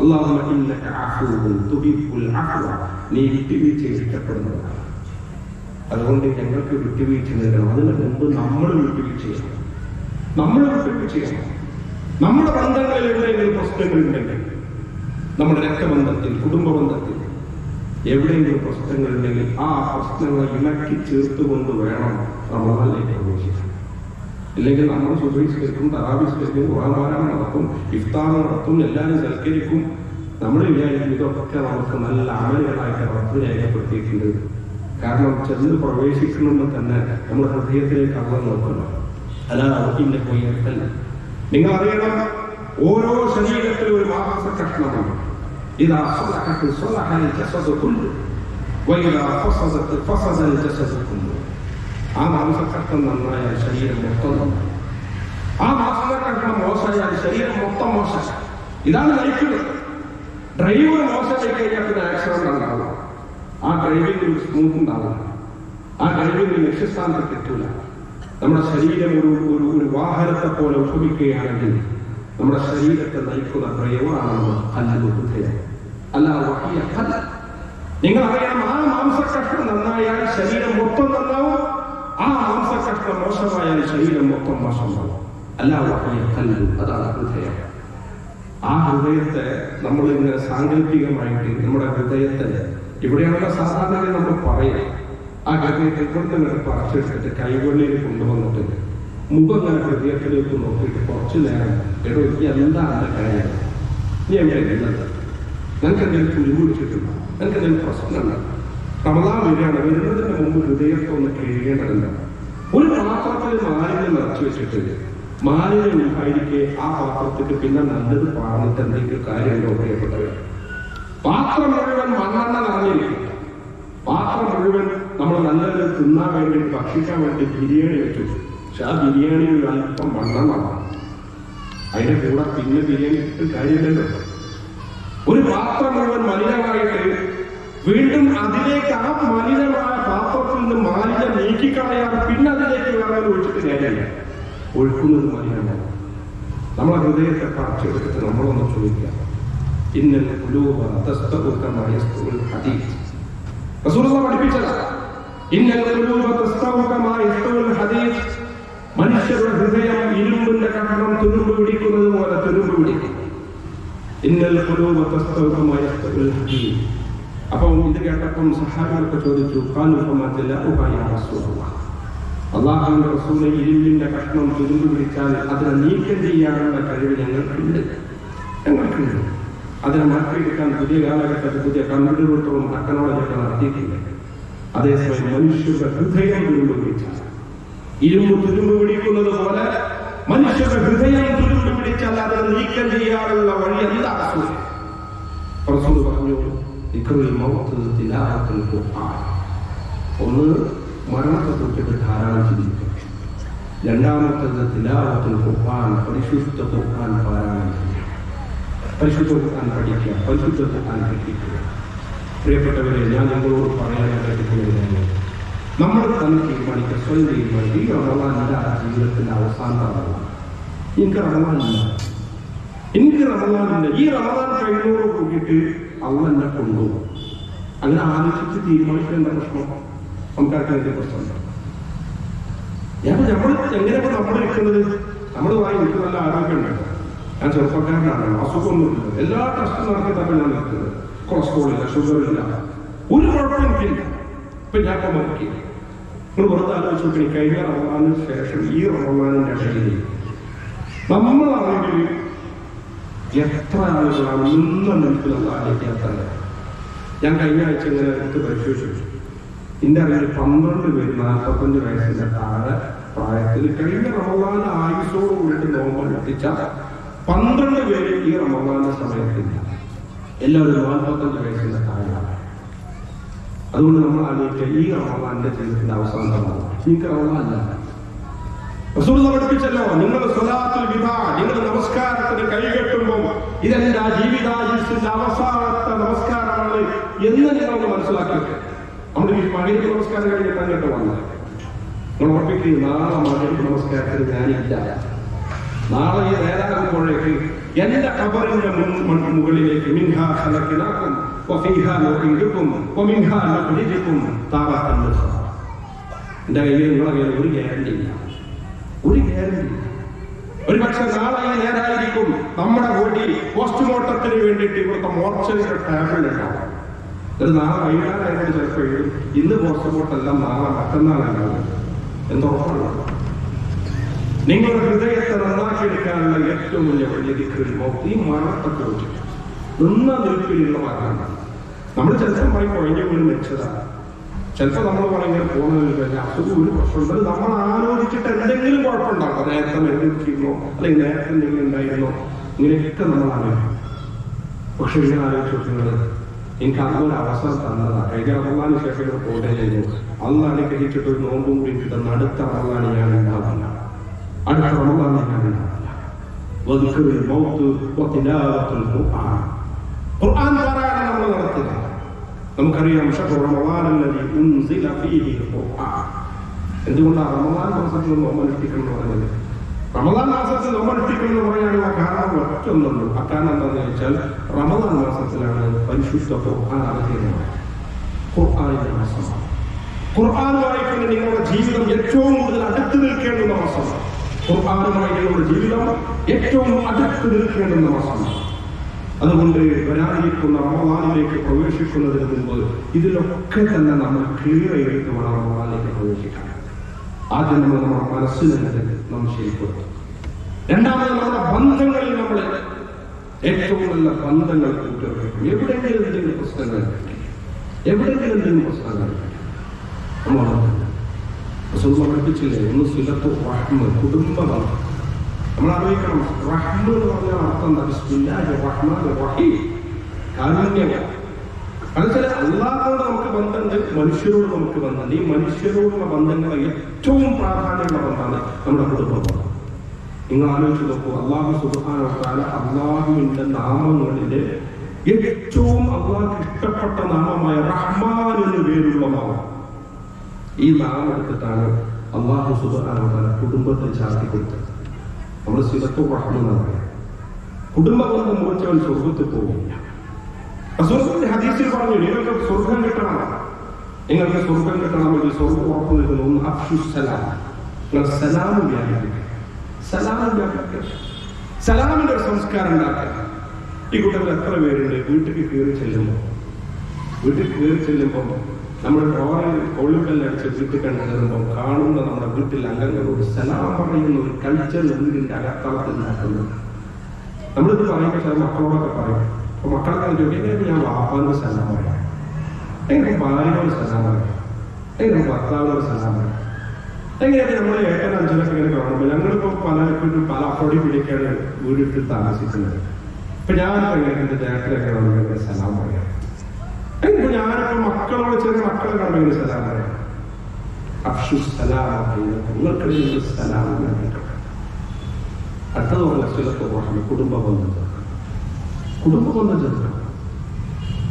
അല്ലാഹുമ്മ ഇന്നക അഫൂവുൻ തുഹിബ്ബുൽ അഫ്വ, നീ വിട്ടുവീഴ്ച ഇഷ്ടപ്പെടുന്നവനാണ്. അതുകൊണ്ട് ഞങ്ങൾക്ക് വിട്ടുവീഴ്ച നേടണം. അതിന് മുമ്പ് നമ്മൾ വിട്ടുവീഴ്ച ചെയ്യണം. നമ്മുടെ ബന്ധങ്ങളിൽ എവിടെയെങ്കിലും പ്രശ്നങ്ങളുണ്ടെങ്കിൽ, നമ്മുടെ രക്തബന്ധത്തിൽ, കുടുംബ ബന്ധത്തിൽ എവിടെയെങ്കിലും പ്രശ്നങ്ങളുണ്ടെങ്കിൽ ആ പ്രശ്നങ്ങളെ ഇണക്കി ചേർത്തുകൊണ്ട് വേണം റമദാനിലേക്ക് പ്രവേശിക്കാൻ. ഇല്ലെങ്കിൽ നമ്മൾ സുബഹിസ്കരിക്കും, തറാവീഹ്സ്കരിക്കും, ഖുർആൻ പാരായണം നടത്തും, ഇഫ്താർ നടത്തും, എല്ലാവരും സൽക്കരിക്കും. നമ്മൾ വിചാരിക്കും ഇതൊക്കെ നമുക്ക് നല്ല അമലുകളായിട്ട് റബ്ബ് രേഖപ്പെടുത്തിയിട്ടുണ്ട്. കാരണം ചെന്ന് പ്രവേശിക്കണമെന്ന് തന്നെ നമ്മുടെ ഹൃദയത്തിലേക്ക് അള്ളാഹ് നോക്കണം. അല്ലാതെ അവന്റെ പോയല്ല. നിങ്ങൾ അറിയണം, ഓരോ ശരീരത്തിലും ഒരു മാംസ കഷ്ണമാണ്. ഇതാ സ്വലഹത്ത് സ്വലഹൽ ജസദു കുല്ലു വഇദാ ഫസദത് ഫസദൽ ജസദു കുല്ലു. ആ മാംസക്കഷ്ണം നന്നായാൽ ശരീരം മൊത്തം നന്നായി. ആ മാംസക്കഷ്ണം മോശമായാൽ ശരീരം മൊത്തം മോശം. ഇതാണ് ലൈഫ്. ഡ്രൈവർ മോശമായി കഴിഞ്ഞാൽ പിന്നെ ആക്സിഡന്റ് ഉണ്ടാവില്ല. ആ ഡ്രൈവിംഗ് സ്മൂത്ത് ഉണ്ടാവില്ല. ആ ഡ്രൈവിംഗ് ലക്ഷ്യസ്ഥാനത്ത് എത്തൂല. നമ്മുടെ ശരീരം ഒരു വാഹനത്തെ പോലെ ഉപയോഗിക്കുകയാണെങ്കിൽ നമ്മുടെ ശരീരത്തെ നയിക്കുന്ന ഡ്രൈവറാണ് കല്ല് ഹൃദയം. അല്ല വഹിയ കല്ല്. നിങ്ങൾ അറിയണം, ആ മാംസക്കഷ്ണം നന്നായാൽ ശരീരം മൊത്തം നന്നാവും. ആ മാംസക്കഷ്ണം മോശമായാൽ ശരീരം മൊത്തം മോശമാവും. അല്ല വഹിയ കല്ല്. അതാണ് ഹൃദയം. ആ ഹൃദയത്തെ നമ്മൾ ഇങ്ങനെ സാങ്കല്പികമായിട്ട് നമ്മുടെ ഹൃദയത്തെ ഇവിടെയാണല്ലോ സാധാരണ നമ്മൾ പറയാം. ആ ഹൃദയത്തെ കൊണ്ടിങ്ങനെ പറിച്ചെടുത്തിട്ട് കൈവെള്ളിയിൽ കൊണ്ടുവന്നിട്ട് മുഖം ഇങ്ങനെ ഹൃദയത്തിലേക്ക് നോക്കിയിട്ട് കുറച്ചു നേരം എടോ എന്താണ് കാര്യം, നീ എവിടെയുള്ളത്, നിനക്ക് എന്തെങ്കിലും കുരുപിടിച്ചിട്ടുണ്ടോ, നിനക്ക് എന്തെങ്കിലും പ്രശ്നമുണ്ടോ? റമദാൻ വരികയാണ്. വരുന്നതിന് മുമ്പ് ഹൃദയത്തെ ഒന്ന് കഴുകേണ്ടതുണ്ട്. ഒരു പാത്രത്തിൽ മാലിന്യം നിറച്ചു വെച്ചിട്ട് മാലിന്യം ഉണ്ടായിരിക്കെ ആ പാത്രത്തിൽ പിന്നെ നല്ലത് പറഞ്ഞിട്ട് എന്തെങ്കിലും കാര്യമുണ്ടോ പ്രിയപ്പെട്ടവർ? പാത്രം മുഴുവൻ മണ്ണെണ്ണ നിറഞ്ഞിരിക്കും. പാത്രം മുഴുവൻ നമ്മൾ നല്ലത് തിന്നാൻ വേണ്ടി ഭക്ഷിക്കാൻ വേണ്ടി ബിരിയാണി വെച്ചു. പക്ഷെ ആ ബിരിയാണിയിൽ അല്പം മണ്ണെണ്ണ അതിന്റെ കൂടെ പിന്നെ ബിരിയാണി കാര്യമില്ലല്ലോ. ഒരു പാത്രം മുഴുവൻ മലിനമായിട്ട് വീണ്ടും അതിലേക്ക് ആ മലിനമായ പാത്രത്തിൽ നിന്ന് മാലിന്യം നീക്കിക്കളയാതെ പിന്നെ അതിലേക്ക് വേറെ ഒഴിച്ചിട്ട് കാര്യമില്ല. ഒഴുക്കുന്നത് മലിനമാണ്. നമ്മളെ ഹൃദയത്തെ പറിച്ചെടുത്തിട്ട് നമ്മളൊന്ന് ചോദിക്കാം. ഇന്നൽ ഖുലൂബ തസ്തഉ കമാ യസ്തഉൽ ഹദീദ്. റസൂലുള്ളാഹി പഠിപ്പിച്ചതാ. ഇന്നൽ ഖുലൂബ തസ്തഉ കമാ യസ്തഉൽ ഹദീദ്. മനുഷ്യരുടെ ഹൃദയം ഇരുമ്പിന്റെ കഷ്ണം തുരുമ്പ് പിടിക്കുന്നത് പോലെ തുരുമ്പ് പിടിക്കും. ഇന്നൽ ഖുലൂബ തസ്തഉ കമാ യസ്തഉൽ ഹദീദ്. അപ്പോൾ ഇത് കേട്ടപ്പം സഹാബികളൊക്കെ ചോദിച്ചു, ഖാലു ഫമാ ജലാഉഹ യാ റസൂലല്ലാഹ്. അല്ലാഹുവിന്റെ റസൂലെ, ഇരുമ്പിന്റെ കഷ്ണം തുരുമ്പ് പിടിച്ചാൽ അതിനെ നീക്കം ചെയ്യാനുള്ള കഴിവ് ഞങ്ങൾക്കുണ്ട്. അതിനെ മാറ്റിയെടുക്കാൻ പുതിയ കാലഘട്ടത്തിൽ പുതിയ കമ്പ്യൂട്ടറും ടെക്നോളജിയൊക്കെ നടത്തിയിട്ടില്ല. അതേസമയം മനുഷ്യരുടെ ഹൃദയം തുരുമ്പ് പിടിച്ചാൽ, ഇരുമ്പ് തുരുമ്പ് പിടിക്കുന്നത് പോലെ മനുഷ്യരുടെ ഹൃദയം തുരുമ്പ് പിടിച്ചാൽ അതിനെ നീക്കം ചെയ്യാനുള്ള വഴി എന്താ? റസൂൽ പറഞ്ഞു, ഇക്റുൽ മൗത്ത് തിലാവത്തുൽ ഖുർആൻ. ഒന്ന്, മരണത്തെ കുറിച്ചിട്ട് ധാരാളം ചിന്തിക്കും. രണ്ടാമത്തേത് തിലാവത്തുൽ ഖുർആൻ, പരിശുദ്ധ ഖുർആൻ പാരായണം ചെയ്യുക, പരിശുദ്ധ ഖുർആൻ പഠിക്കുക, പരിശുദ്ധ ഖുർആൻ പഠിക്കുക. പ്രിയപ്പെട്ടവരെ, ഞാൻ നിങ്ങളോട് പറയാനായിട്ട് നമ്മൾ തന്നെ തീരുമാനിക്കുക, സ്വയം തീരുമാനിക്കുക. ഈ റമദാൻ ജീവിതത്തിന്റെ അവസാനമാണ്. എനിക്ക് റമദാനില്ല, എനിക്ക് റമദാനില്ല. ഈ റമദാൻ കഴിഞ്ഞോട് കൂടിയിട്ട് അള്ളാഹ് എന്നെ കൊണ്ടുപോകും. അങ്ങനെ ആലോചിച്ച് തീരുമാനിക്കേണ്ട പ്രശ്നം നമുക്കാർക്കും അതിന്റെ പ്രശ്നമുണ്ട്. നമ്മൾ എങ്ങനെയാണ് നമ്മളിരിക്കുന്നത്? നമ്മൾ പറയും എനിക്ക് നല്ല ആരോഗ്യമുണ്ട്, ഞാൻ ചെറുപ്പക്കാരനാണ്, അസുഖമൊന്നുമില്ല, എല്ലാ ടെസ്റ്റും നടത്തിയിട്ടാണ് ഞാൻ നിൽക്കുന്നത്, കൊളസ്ട്രോൾ ഇല്ല, ഷുഗർ ഇല്ല, ഒരു കുഴപ്പം എനിക്കില്ല. ഇപ്പൊ ഞാൻ ഇപ്പൊ നോക്കി, നിങ്ങൾ വെറുതെ ആലോചിച്ച് നോക്കി, കഴിഞ്ഞ റമദാനിന് ശേഷം ഈ റമദാനിന്റെ ഇടയിൽ നമ്മളാണെങ്കിൽ എത്ര ആളുകളാണ് ഇന്നും നിൽക്കുന്നത് ആലോചിക്കാത്തത്. ഞാൻ കഴിഞ്ഞ ആഴ്ച ഇങ്ങനെ എടുത്ത് പരിശോധിച്ചു. എന്റെ അറിവിൽ 12 പേര് 45 വയസ്സിന്റെ താഴെ പ്രായത്തിൽ കഴിഞ്ഞ റമദാൻ ആയുസോട് കൂടിയിട്ട് നോമ്പനുഷ്ഠിച്ച 12 പേര് ഈ റമദാന്റെ സമയത്തില്ല. എല്ലാവരും 45 വയസ്സിന്റെ താഴെയാണ്. അതുകൊണ്ട് നമ്മൾ ആലോചിക്കുക, ഈ റമദാന്റെ ജീവിതത്തിന്റെ അവസാനമാണ്. എനിക്ക് റമദാനല്ല. റസൂലുള്ളാഹി പഠിപ്പിച്ചല്ലോ, നിങ്ങൾ സ്വലാത്തുൽ വിദാ, നിങ്ങൾ നമസ്കാരത്തിന് കൈകെട്ടുമ്പോൾ ഇതെന്റെ ജീവിതായുസിന്റെ അവസാനത്തെ നമസ്കാരമാണ് എന്ന് നിങ്ങൾ മനസ്സിലാക്കിയിട്ട് നമ്മൾ ഈ മകരക്ക് നമസ്കാരം കഴിഞ്ഞിട്ട് അങ്ങോട്ട് വന്നത്. നിങ്ങൾ ഓർപ്പിക്കുക, നാളെ മകരക്ക് നമസ്കാരത്തിന് ഞാനില്ല. നാളെ ഈ നേരാകുമ്പോഴേക്ക് എന്റെ ഖബറിന്റെ മുകളിലേക്ക് മിൻഹാ ഖലഖനാകും വഫീഹാ നുഈദുകും വമിൻഹാ നുഖ്രിജുകും താറത്തൻ ഉഖ്റാ. എന്റെ കയ്യിൽ നിങ്ങളെ കയ്യിൽ ഒരു ഗ്യാരണ്ടി ഇല്ല, ഒരു ഗ്യാരണ്ടി. ഒരു പക്ഷെ നാളെ ഈ നേരായിരിക്കും നമ്മുടെ ബോഡി പോസ്റ്റ്മോർട്ടത്തിന് വേണ്ടിയിട്ട് ഇവിടുത്തെ മോർച്ചറിയുടെ ടാബിൽ ഉണ്ടാവും. ഒരു നാളെ വൈകുന്നേരം ചിലപ്പോൾ ഇന്ന് പോസ്റ്റ്മോർട്ടം നാളെ മറ്റന്നാളുണ്ടാവും. എന്തുറപ്പാണ്? നിങ്ങളുടെ ഹൃദയത്തെ നന്നാക്കിയെടുക്കാനുള്ള ഏറ്റവും വലിയ വഴിയൊരു ഈ മരണത്തെ കുറിച്ച് നിന്ന നിൽപ്പിലുള്ള മരണമാണ്. നമ്മൾ ചിലപ്പോൾ പറയും കുഴഞ്ഞു വീണ് മരിച്ചതാണ്, ചിലപ്പോൾ നമ്മൾ പറയുന്നത് പോകുന്നതിൽ കഴിഞ്ഞാൽ അസുഖം ഒരു പ്രശ്നമുണ്ട്. നമ്മൾ ആലോചിച്ചിട്ട് എന്തെങ്കിലും കുഴപ്പമുണ്ടാകും. നേരത്തെ മരുന്നിരിക്കുന്നോ അല്ലെങ്കിൽ നേരത്തെ എന്തെങ്കിലും ഉണ്ടായിരുന്നോ, ഇങ്ങനെയൊക്കെ നമ്മൾ ആലോചിക്കും. പക്ഷെ ഇങ്ങനെ ആലോചിച്ചു നിങ്ങൾ എനിക്ക് അതൊരു അവസരം തന്നതാണ്. കഴിഞ്ഞ റമദാന് ശേഷം കോട്ടയം കഴിഞ്ഞു അന്ന് അനുഗ്രഹിച്ചിട്ട് ഒരു നോമ്പും കൂടി കിട്ടുന്ന അടുത്ത റമദാന് ഞാൻ ഉണ്ടാവില്ല, അടുത്ത റമദാന് ഞാൻ ഉണ്ടാവില്ല. ഖുർആൻ പാരായണം നമ്മൾ നടത്തുക. നമുക്കറിയാം എന്തുകൊണ്ടാണ് റമദാൻ മാസത്തിൽ നോമ്പനുഷ്ഠിക്കണം എന്ന് പറഞ്ഞത്? റമദാൻ മാസത്തിൽ നോമ്പനുഷ്ഠിക്കണം എന്ന് പറയാനുള്ള കാരണം ഒറ്റൊന്നുള്ളൂ. അക്കാരണം എന്താണെന്ന് ചോദിച്ചാൽ റമദാൻ മാസത്തിലാണ് പരിശുദ്ധ ഖുർആൻ അവതീർണമായത്. ഖുർആനിന്റെ മാസമാണ്. ഖുർആൻ വായിക്കുന്ന നിങ്ങളുടെ ജീവിതം ഏറ്റവും കൂടുതൽ അടുത്ത് നിൽക്കേണ്ടുന്ന മാസമാണ്. ഖുർആനുമായി നിങ്ങളുടെ ജീവിതം ഏറ്റവും അടുത്ത് നിൽക്കേണ്ടുന്ന മാസമാണ്. അതുകൊണ്ട് വരാനിരിക്കുന്ന റമദാനിലേക്ക് പ്രവേശിക്കുന്നതിന് മുമ്പ് ഇതിലൊക്കെ തന്നെ നമ്മൾ ക്ലിയർ ചെയ്തിട്ട് വേണം റമദാനിലേക്ക് പ്രവേശിക്കാൻ. ആദ്യം നമ്മൾ നമ്മുടെ മനസ്സിനെ നമ്മൾ ശരിപ്പെടുത്തും. രണ്ടാമത് നമ്മുടെ ബന്ധങ്ങളിൽ നമ്മൾ ഏറ്റവും നല്ല ബന്ധങ്ങൾ കൂട്ടുകയും എവിടെയെങ്കിലും എന്തെങ്കിലും പ്രശ്നങ്ങൾ നമ്മൾ പഠിപ്പിച്ചില്ലേ? ഒന്ന് സിലത്തു റഹ്മ, കുടുംബബന്ധം. നമ്മൾ അറിയിക്കണം റഹ്മ എന്ന് പറഞ്ഞാൽ അർത്ഥം ബിസ്മില്ലാഹിർ റഹ്മാനിർ റഹീം, കാരുണ്യം. അതുവെച്ചാൽ അല്ലാഹുവോട് നമുക്ക് ബന്ധമുണ്ട്, മനുഷ്യരോട് നമുക്ക് ബന്ധമുണ്ട്. ഈ മനുഷ്യരോടുള്ള ബന്ധങ്ങൾ ഏറ്റവും പ്രാധാന്യമുള്ള ബന്ധമാണ് നമ്മുടെ കുടുംബബന്ധം. നിങ്ങൾ ആലോചിച്ച് നോക്കൂ, അല്ലാഹു സുബ്ഹാനഹു വ തആല അല്ലാഹുവിന്റെ നാമങ്ങളിലെ ഏറ്റവും അല്ലാഹുവിന് ഇഷ്ടപ്പെട്ട നാമമായ റഹ്മാൻ എന്ന് പേരുള്ള നാമം. ഈ നാമം എടുത്തിട്ടാണ് അല്ലാഹു സുബ്ഹാനഹു വ തആല കുടുംബത്തെ ചാർത്തി കൊടുത്തത്. നമ്മൾ സിലത്തു റഹ്മ എന്നാണ് പറയുക. കുടുംബബന്ധം മുറിച്ചവൻ സ്വർഗത്തിൽ പോകില്ല. റസൂലുള്ളാഹി ഹദീസിൽ പറഞ്ഞു, നിങ്ങൾക്ക് സ്വർഗം കിട്ടണമെങ്കിൽ സ്വർഗം ഉറപ്പു നൽകുന്ന ഒന്ന് അഫ്ശുസ്സലാം, നിങ്ങൾ സലാം വ്യാപിപ്പിക്കുക. സലാമിന്റെ ഒരു സംസ്കാരം ഉണ്ടാക്കുക. ഈ കൂട്ടത്തിൽ എത്ര പേരുണ്ട് വീട്ടിൽ കയറി ചെല്ലുമ്പോൾ നമ്മുടെ ഡോറിൽ കോളിക്കല്ലടിച്ച് വീട്ടിൽ കയറുമ്പോൾ കാണുന്ന നമ്മുടെ വീട്ടിൽ അംഗങ്ങളോട് സലാം പറയുന്ന ഒരു കൾച്ചർ വീടിന്റെ അകത്തളത്തിൽ നടക്കുന്നത്. നമ്മളിത് പറയുമ്പോൾ ചില മക്കളോടൊക്കെ പറയും. അപ്പൊ മക്കളൊക്കെ ചോദിക്കും, ഞാൻ വാപ്പാനോട് സലാം പറയാം, എങ്ങനെ ഭാര്യയോട് സലാം പറയാം, എങ്ങനെ ഭർത്താവിനോട് സലാം പറയാം, എങ്ങനെയാണ് നമ്മൾ ഏട്ടൻ അഞ്ചലൊക്കെ ഇങ്ങനെ കാണുമ്പോൾ ഞങ്ങളിപ്പോൾ പല അപ്പടി പിടിക്കാണ് വീടിട്ട് താമസിക്കുന്നത്. ഇപ്പൊ ഞാനിപ്പോ എങ്ങനെ എന്റെ ചേട്ടനൊക്കെ കാണുമ്പോൾ സലാം പറയാം. എങ്ങനെ ഞാനിപ്പോ മക്കളോട് ചെറിയ മക്കളെ കാണുമ്പോൾ സലാം പറയാം. നിങ്ങൾക്കിടയിൽ സലാം. അടുത്തത് പറഞ്ഞ ചിലപ്പോൾ കുടുംബബന്ധം ചേർക്കണം.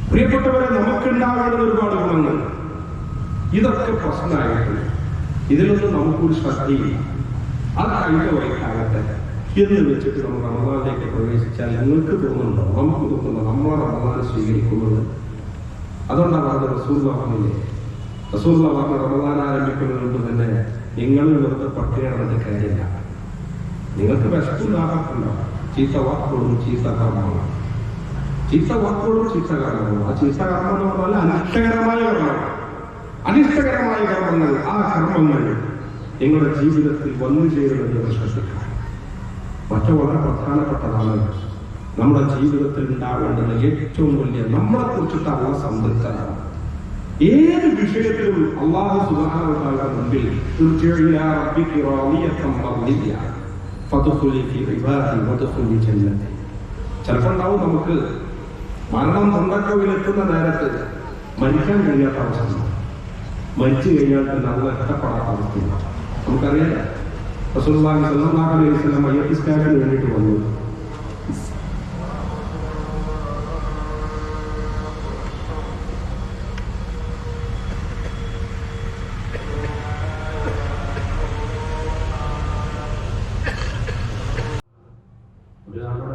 പ്രിയപ്പെട്ടവരെ, നമുക്കുണ്ടാകേണ്ട ഒരുപാട് ഗുണങ്ങൾ ഇതൊക്കെ പ്രശ്നമായിട്ടുണ്ട്. ഇതിലൊന്നും നമുക്കൊരു ശ്രദ്ധയില്ല. അത് കഴിഞ്ഞ വൈകാലത്തെ എന്ന് വെച്ചിട്ട് നമ്മൾ റമദാനിലേക്ക് പ്രവേശിച്ചാൽ നിങ്ങൾക്ക് തോന്നുന്നുണ്ടോ, നമുക്ക് തോന്നുന്നുണ്ടോ നമ്മളെ റമദാൻ സ്വീകരിക്കുന്നത്? അതുകൊണ്ടാണ് പറഞ്ഞത് റസൂലുള്ളാഹി പറഞ്ഞ റമദാൻ ആരംഭിക്കുന്നതിന് മുമ്പ് തന്നെ നിങ്ങൾ വെറുതെ പട്ടിണിയാണെന്ന് കാര്യമില്ല. നിങ്ങൾക്ക് വിശപ്പുണ്ടാകാറുണ്ടാവും. ചീത്ത വാക്കുകളും ചീത്ത കർമ്മങ്ങളും. ആ ചീത്ത കർമ്മം എന്ന് പറഞ്ഞാൽ അനിഷ്ടകരമായ കർമ്മങ്ങൾ. ആ കർമ്മങ്ങൾ നിങ്ങളുടെ ജീവിതത്തിൽ വന്നു ചേരുന്നത് ശ്രദ്ധിക്കണം. മറ്റു വളരെ പ്രധാനപ്പെട്ടതാണ് നമ്മുടെ ജീവിതത്തിൽ ഉണ്ടാവേണ്ടത് ഏറ്റവും വലിയ നമ്മളെ കുറിച്ചിട്ട് അല്ലാഹു സംതൃപ്തനാണ്. ഏത് വിഷയത്തിലും അല്ലാഹു സുബ്ഹാനഹു വ തആല മുമ്പിൽ ചിലപ്പോൾ ഉണ്ടാവും നമുക്ക് മരണം തൊണ്ടക്കവിലെത്തുന്ന നേരത്ത് മരിക്കാൻ കഴിയാത്ത അവസ്ഥ, മരിച്ചു കഴിഞ്ഞാൽ തന്നെ അത് ഇഷ്ടപ്പെടാത്ത അവസ്ഥയില്ല. നമുക്കറിയാം റസൂലുള്ളാഹി സ്വല്ലല്ലാഹു അലൈഹി വസല്ലം മയ്യത്തിസ്കാരത്തിന് വേണ്ടിയിട്ട് വന്നു.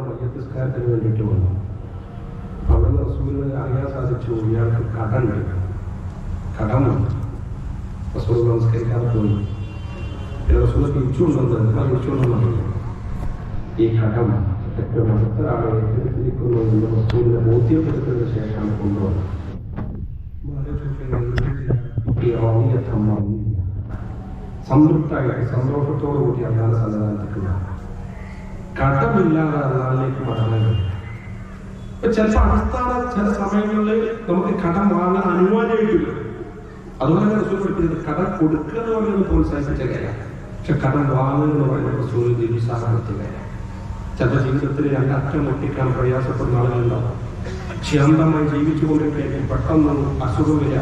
മയ്യത്തിസ്കാരത്തിന് വേണ്ടിയിട്ട് വന്നു. അവിടെ റസൂലിന് അറിയാൻ സാധിച്ചു ഇയാൾക്ക് കടം വന്നു. റസൂൽ നമസ്കരിക്കാതെ പോയി. റസൂൽ തിരിച്ചുകൊണ്ടെന്ന് ഈ കടം ഏറ്റവും അടുത്ത ആളെ ഏറ്റെടുത്തിരിക്കുന്നു എന്ന് റസൂലിനെ ബോധ്യപ്പെടുത്തിയതിനു ശേഷമാണ് കൊണ്ടുവന്നത്. സംതൃപ്തമായിട്ട് സന്തോഷത്തോടു കൂടി അല്ലാതെ സന്നദ്ധാനത്തിക്കുന്ന കടമില്ലാതെ അല്ലാതിലേക്ക് മടങ്ങാൻ. ചിലപ്പോൾ ചില സമയങ്ങളിൽ നമുക്ക് കടം വാങ്ങാൻ അനുവാദമായിട്ടില്ല. അതുകൊണ്ട് തന്നെ റസൂൽ പഠിപ്പിച്ചത് കടം കൊടുക്കുക എന്ന് പറയുന്നത് പ്രോത്സാഹിപ്പിച്ച കാര്യമാണ്. പക്ഷെ കടം വാങ്ങുക എന്ന് പറയുന്നത് റസൂൽ നിരുത്സാഹപ്പെടുത്തിയ കാര്യമാണ്. ചില ജീവിതത്തിൽ രണ്ടറ്റം ഒട്ടിക്കാൻ പ്രയാസപ്പെടുന്ന ആളുകളുണ്ടാവും. ശാന്തമായി ജീവിച്ചുകൊണ്ടിരിക്കുകയും പെട്ടെന്ന് അസുഖം വരിക,